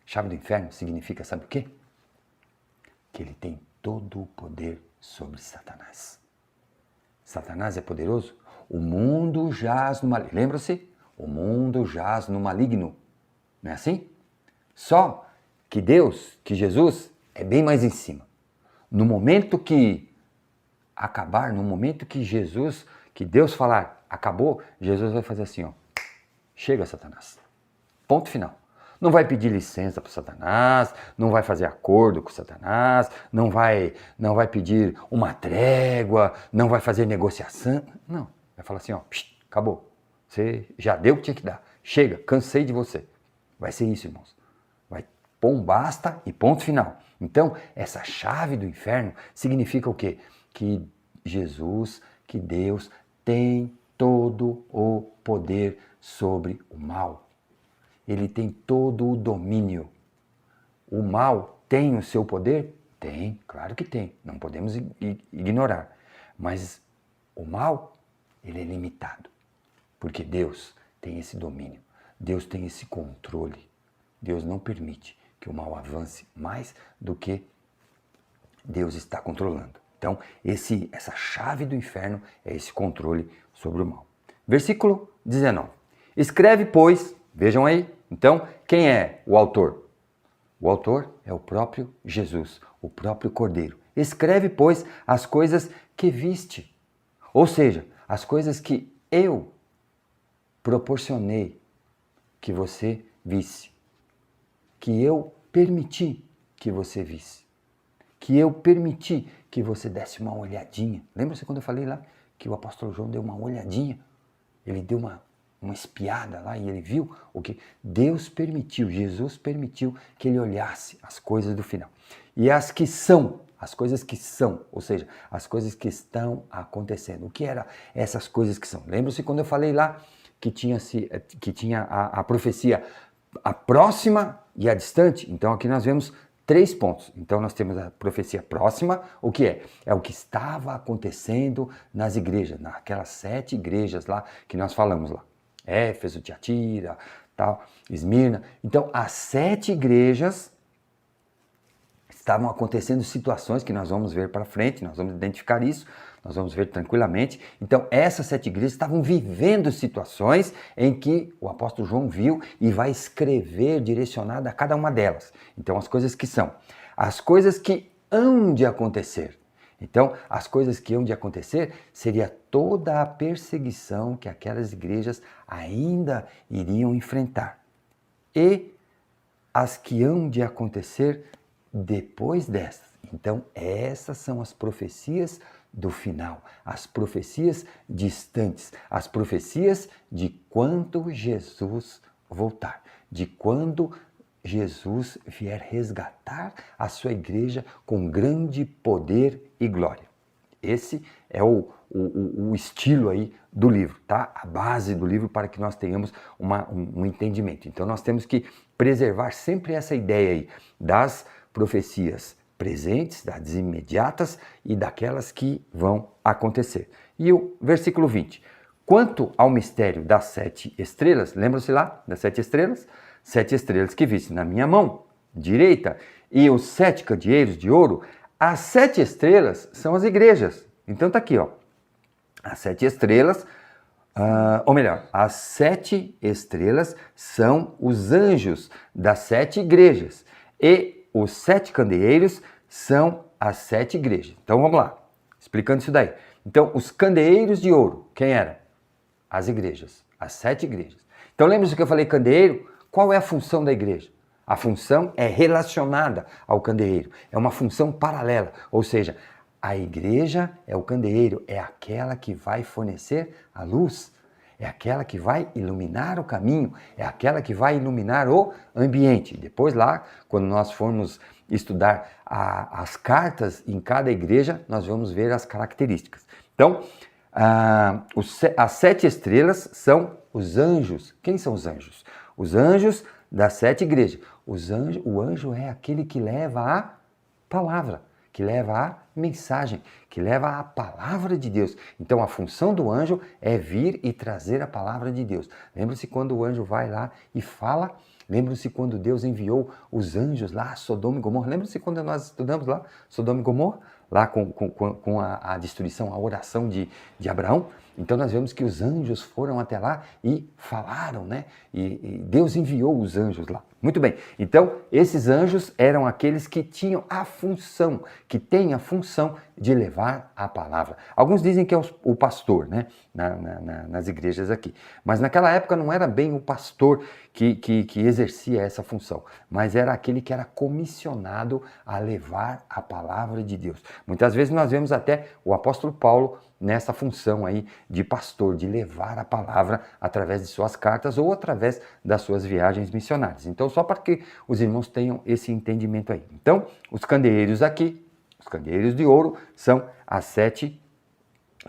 Chave do inferno significa, sabe o quê? Que ele tem todo o poder sobre Satanás. Satanás é poderoso? O mundo jaz no maligno. Lembra-se? O mundo jaz no maligno. Não é assim? Só que Deus, que Jesus, é bem mais em cima. No momento que acabar, no momento que Jesus, que Deus falar, acabou, Jesus vai fazer assim, ó. Chega, Satanás. Ponto final. Não vai pedir licença para Satanás, não vai fazer acordo com Satanás, não vai pedir uma trégua, não vai fazer negociação. Não. Vai falar assim, ó, acabou. Você já deu o que tinha que dar. Chega, cansei de você. Vai ser isso, irmãos. Vai pôr um basta e ponto final. Então, essa chave do inferno significa o quê? Que Jesus, que Deus tem todo o poder sobre o mal. Ele tem todo o domínio. O mal tem o seu poder? Tem, claro que tem. Não podemos ignorar. Mas o mal, ele é limitado. Porque Deus tem esse domínio. Deus tem esse controle. Deus não permite que o mal avance mais do que Deus está controlando. Então, essa chave do inferno é esse controle sobre o mal. Versículo 19. Escreve, pois, vejam aí, então, quem é o autor? O autor é o próprio Jesus, o próprio Cordeiro. Escreve, pois, as coisas que viste. Ou seja, as coisas que eu proporcionei que você visse, que eu permiti que você visse, que eu permiti que você desse uma olhadinha. Lembra-se quando eu falei lá que o apóstolo João deu uma olhadinha? Ele deu uma espiada lá e ele viu o que Deus permitiu, Jesus permitiu que ele olhasse as coisas do final. E as que são, as coisas que são, ou seja, as coisas que estão acontecendo. O que eram essas coisas que são? Lembra-se quando eu falei lá que tinha a profecia, a próxima e a distante? Então aqui nós vemos 3 pontos. Então nós temos a profecia próxima, o que é? É o que estava acontecendo nas igrejas, naquelas 7 igrejas lá que nós falamos lá. Éfeso, Tiatira, tal, Esmirna. Então as 7 igrejas estavam acontecendo situações que nós vamos ver para frente, nós vamos identificar isso, nós vamos ver tranquilamente. Então essas 7 igrejas estavam vivendo situações em que o apóstolo João viu e vai escrever direcionado a cada uma delas. Então as coisas que são, as coisas que hão de acontecer. Então as coisas que hão de acontecer seria toda a perseguição que aquelas igrejas ainda iriam enfrentar. E as que hão de acontecer depois dessas. Então essas são as profecias do final, as profecias distantes, as profecias de quando Jesus voltar, de quando Jesus vier resgatar a sua igreja com grande poder e glória. Esse é o estilo aí do livro, tá? A base do livro para que nós tenhamos um entendimento. Então nós temos que preservar sempre essa ideia aí das profecias presentes, das imediatas e daquelas que vão acontecer. E o versículo 20. Quanto ao mistério das 7 estrelas, lembram-se lá das 7 estrelas? 7 estrelas que viste na minha mão direita e os 7 candeeiros de ouro. As 7 estrelas são as igrejas. Então tá aqui, ó. As 7 estrelas, ou melhor, as 7 estrelas são os anjos das 7 igrejas. E os 7 candeeiros são as 7 igrejas. Então vamos lá, explicando isso daí. Então os candeeiros de ouro, quem era? As igrejas, as 7 igrejas. Então lembra-se que eu falei candeeiro? Qual é a função da igreja? A função é relacionada ao candeeiro, é uma função paralela, ou seja, a igreja é o candeeiro, é aquela que vai fornecer a luz, é aquela que vai iluminar o caminho, é aquela que vai iluminar o ambiente. Depois lá, quando nós formos estudar as cartas em cada igreja, nós vamos ver as características. Então, as 7 estrelas são os anjos. Quem são os anjos? Os anjos das 7 igrejas. O anjo é aquele que leva a palavra, que leva a mensagem, que leva a palavra de Deus. Então a função do anjo é vir e trazer a palavra de Deus. Lembra-se quando o anjo vai lá e fala? Lembra-se quando Deus enviou os anjos lá a Sodoma e Gomorra? Lembra-se quando nós estudamos lá Sodoma e Gomorra? Lá com a destruição, a oração de Abraão? Então nós vemos que os anjos foram até lá e falaram, né? E Deus enviou os anjos lá. Muito bem, então esses anjos eram aqueles que tinham a função, que têm a função de levar a palavra. Alguns dizem que é o pastor, né? Nas igrejas aqui. Mas naquela época não era bem o pastor que exercia essa função, mas era aquele que era comissionado a levar a palavra de Deus. Muitas vezes nós vemos até o apóstolo Paulo nessa função aí de pastor, de levar a palavra através de suas cartas ou através das suas viagens missionárias. Então, só para que os irmãos tenham esse entendimento aí. Então, os candeeiros aqui, os candeeiros de ouro, são as 7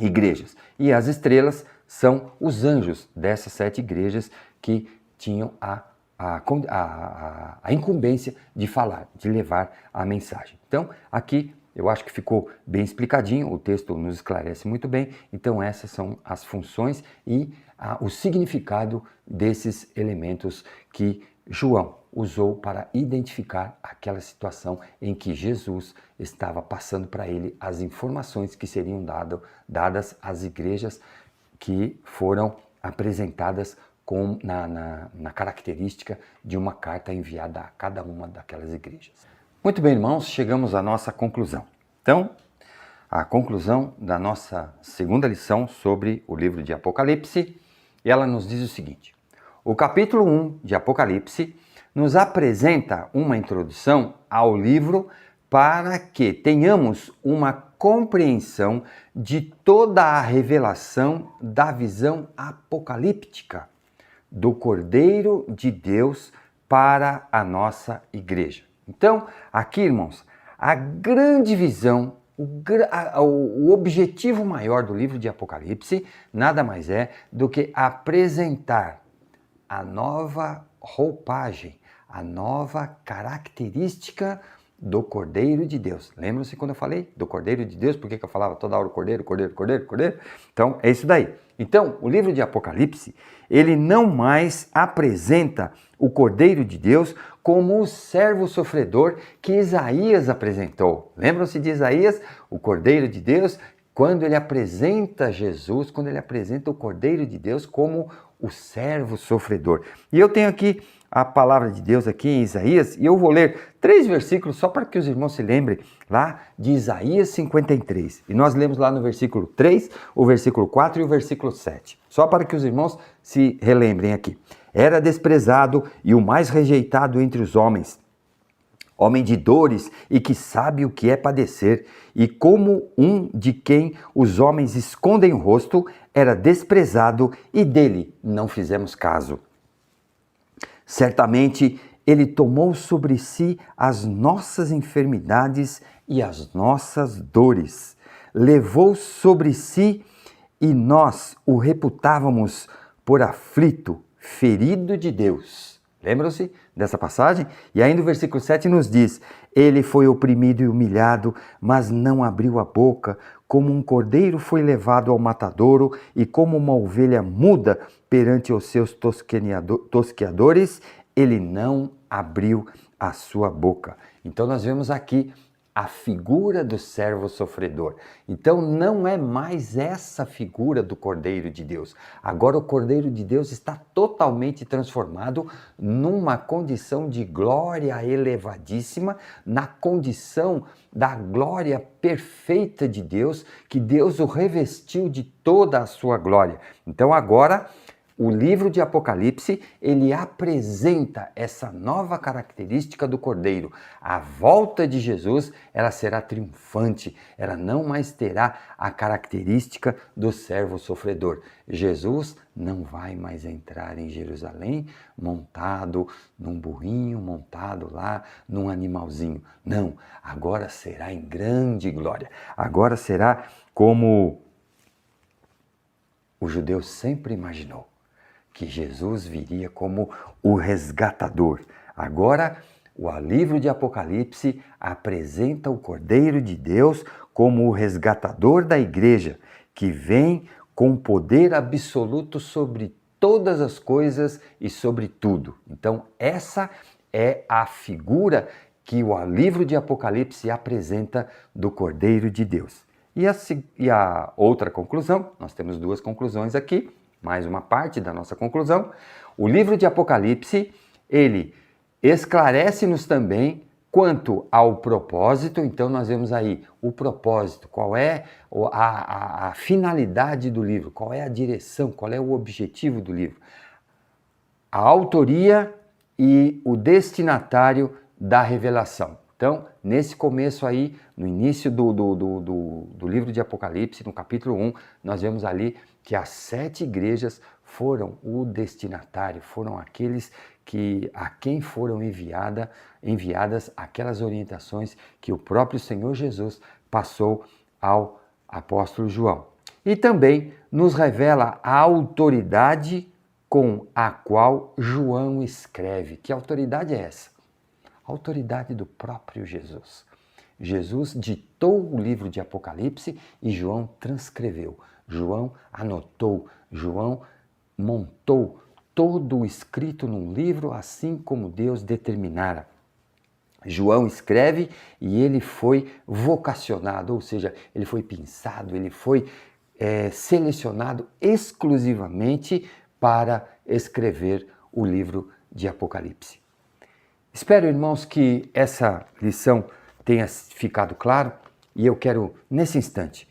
igrejas. E as estrelas são os anjos dessas 7 igrejas que tinham a incumbência de falar, de levar a mensagem. Então, aqui eu acho que ficou bem explicadinho, o texto nos esclarece muito bem. Então essas são as funções e o significado desses elementos que João usou para identificar aquela situação em que Jesus estava passando para ele as informações que seriam dadas às igrejas que foram apresentadas na característica de uma carta enviada a cada uma daquelas igrejas. Muito bem, irmãos, chegamos à nossa conclusão. Então, a conclusão da nossa segunda lição sobre o livro de Apocalipse, ela nos diz o seguinte: o capítulo 1 de Apocalipse nos apresenta uma introdução ao livro para que tenhamos uma compreensão de toda a revelação da visão apocalíptica do Cordeiro de Deus para a igreja. Então, aqui, irmãos, a grande visão, o objetivo maior do livro de Apocalipse nada mais é do que apresentar a nova roupagem, a nova característica do Cordeiro de Deus. Lembram-se quando eu falei do Cordeiro de Deus? Por que eu falava toda hora Cordeiro, Cordeiro, Cordeiro, Cordeiro? Então, é isso daí. Então, o livro de Apocalipse, ele não mais apresenta o Cordeiro de Deus como o servo sofredor que Isaías apresentou. Lembram-se de Isaías, o Cordeiro de Deus, quando ele apresenta Jesus, quando ele apresenta o Cordeiro de Deus como o servo sofredor. E eu tenho aqui a palavra de Deus aqui em Isaías, e eu vou ler 3 versículos só para que os irmãos se lembrem lá de Isaías 53. E nós lemos lá no versículo 3, o versículo 4 e o versículo 7. Só para que os irmãos se relembrem aqui. Era desprezado e o mais rejeitado entre os homens, homem de dores e que sabe o que é padecer, e como um de quem os homens escondem o rosto, era desprezado e dele não fizemos caso. Certamente ele tomou sobre si as nossas enfermidades e as nossas dores. Levou sobre si e nós o reputávamos por aflito, ferido de Deus. Lembram-se dessa passagem? E ainda o versículo 7 nos diz: ele foi oprimido e humilhado, mas não abriu a boca. Como um cordeiro foi levado ao matadouro, e como uma ovelha muda perante os seus tosqueadores, ele não abriu a sua boca. Então nós vemos aqui a figura do servo sofredor. Então não é mais essa figura do Cordeiro de Deus. Agora o Cordeiro de Deus está totalmente transformado numa condição de glória elevadíssima, na condição da glória perfeita de Deus, que Deus o revestiu de toda a sua glória. Então agora o livro de Apocalipse, ele apresenta essa nova característica do Cordeiro. A volta de Jesus, ela será triunfante, ela não mais terá a característica do servo sofredor. Jesus não vai mais entrar em Jerusalém montado num burrinho, montado lá num animalzinho. Não, agora será em grande glória. Agora será como o judeu sempre imaginou, que Jesus viria como o resgatador. Agora, o livro de Apocalipse apresenta o Cordeiro de Deus como o resgatador da igreja, que vem com poder absoluto sobre todas as coisas e sobre tudo. Então, essa é a figura que o livro de Apocalipse apresenta do Cordeiro de Deus. E a outra conclusão, nós temos 2 conclusões aqui, mais uma parte da nossa conclusão. O livro de Apocalipse, ele esclarece-nos também quanto ao propósito. Então nós vemos aí o propósito, qual é a finalidade do livro, qual é a direção, qual é o objetivo do livro. A autoria e o destinatário da revelação. Então, nesse começo aí, no início do livro de Apocalipse, no capítulo 1, nós vemos ali que as 7 igrejas foram o destinatário, foram aqueles a quem foram enviadas aquelas orientações que o próprio Senhor Jesus passou ao apóstolo João. E também nos revela a autoridade com a qual João escreve. Que autoridade é essa? A autoridade do próprio Jesus. Jesus ditou o livro de Apocalipse e João transcreveu. João anotou, João montou todo o escrito num livro, assim como Deus determinara. João escreve e ele foi vocacionado, ou seja, ele foi pensado, ele foi selecionado exclusivamente para escrever o livro de Apocalipse. Espero, irmãos, que essa lição tenha ficado claro e eu quero, nesse instante,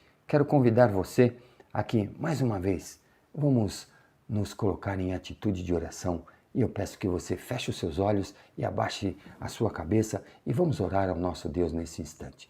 convidar você a que, mais uma vez, vamos nos colocar em atitude de oração e eu peço que você feche os seus olhos e abaixe a sua cabeça e vamos orar ao nosso Deus nesse instante.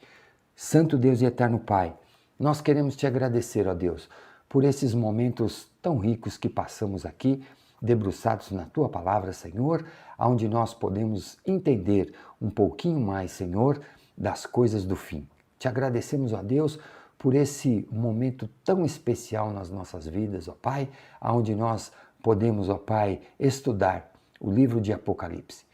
Santo Deus e eterno Pai, nós queremos te agradecer, ó Deus, por esses momentos tão ricos que passamos aqui, debruçados na Tua Palavra, Senhor, onde nós podemos entender um pouquinho mais, Senhor, das coisas do fim. Te agradecemos, ó Deus, por esse momento tão especial nas nossas vidas, ó Pai, onde nós podemos, ó Pai, estudar o livro de Apocalipse,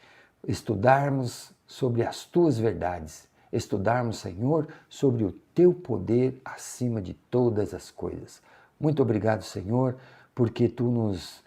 estudarmos sobre as tuas verdades, estudarmos, Senhor, sobre o teu poder acima de todas as coisas. Muito obrigado, Senhor, porque tu nos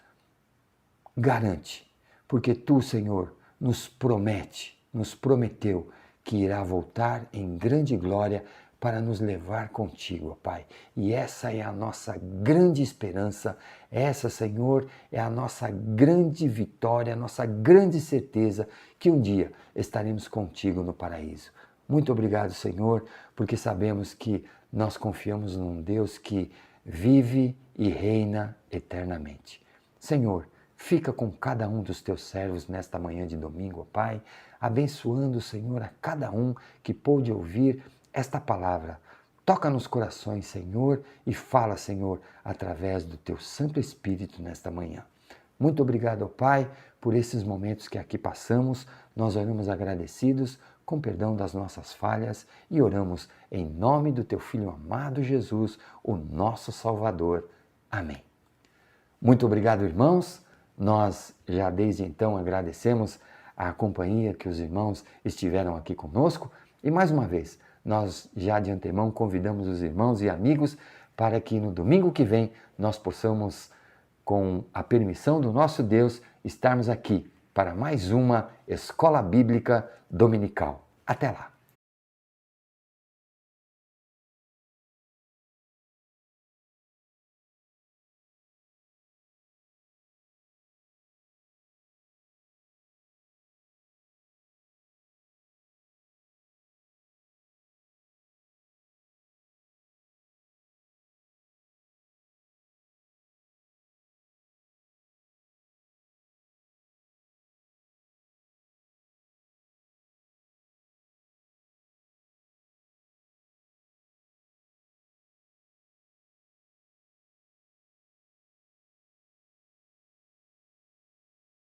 garante, porque tu, Senhor, nos prometeu que irá voltar em grande glória para nos levar contigo, ó Pai. E essa é a nossa grande esperança, essa, Senhor, é a nossa grande vitória, a nossa grande certeza que um dia estaremos contigo no paraíso. Muito obrigado, Senhor, porque sabemos que nós confiamos num Deus que vive e reina eternamente. Senhor, fica com cada um dos teus servos nesta manhã de domingo, ó Pai, abençoando, Senhor, a cada um que pôde ouvir esta palavra. Toca nos corações, Senhor, e fala, Senhor, através do teu Santo Espírito nesta manhã. Muito obrigado, ó Pai, por esses momentos que aqui passamos. Nós oramos agradecidos, com perdão das nossas falhas, e oramos em nome do teu Filho amado Jesus, o nosso Salvador. Amém. Muito obrigado, irmãos. Nós já desde então agradecemos a companhia que os irmãos estiveram aqui conosco. E mais uma vez, nós já de antemão convidamos os irmãos e amigos para que no domingo que vem nós possamos, com a permissão do nosso Deus, estarmos aqui para mais uma Escola Bíblica Dominical. Até lá!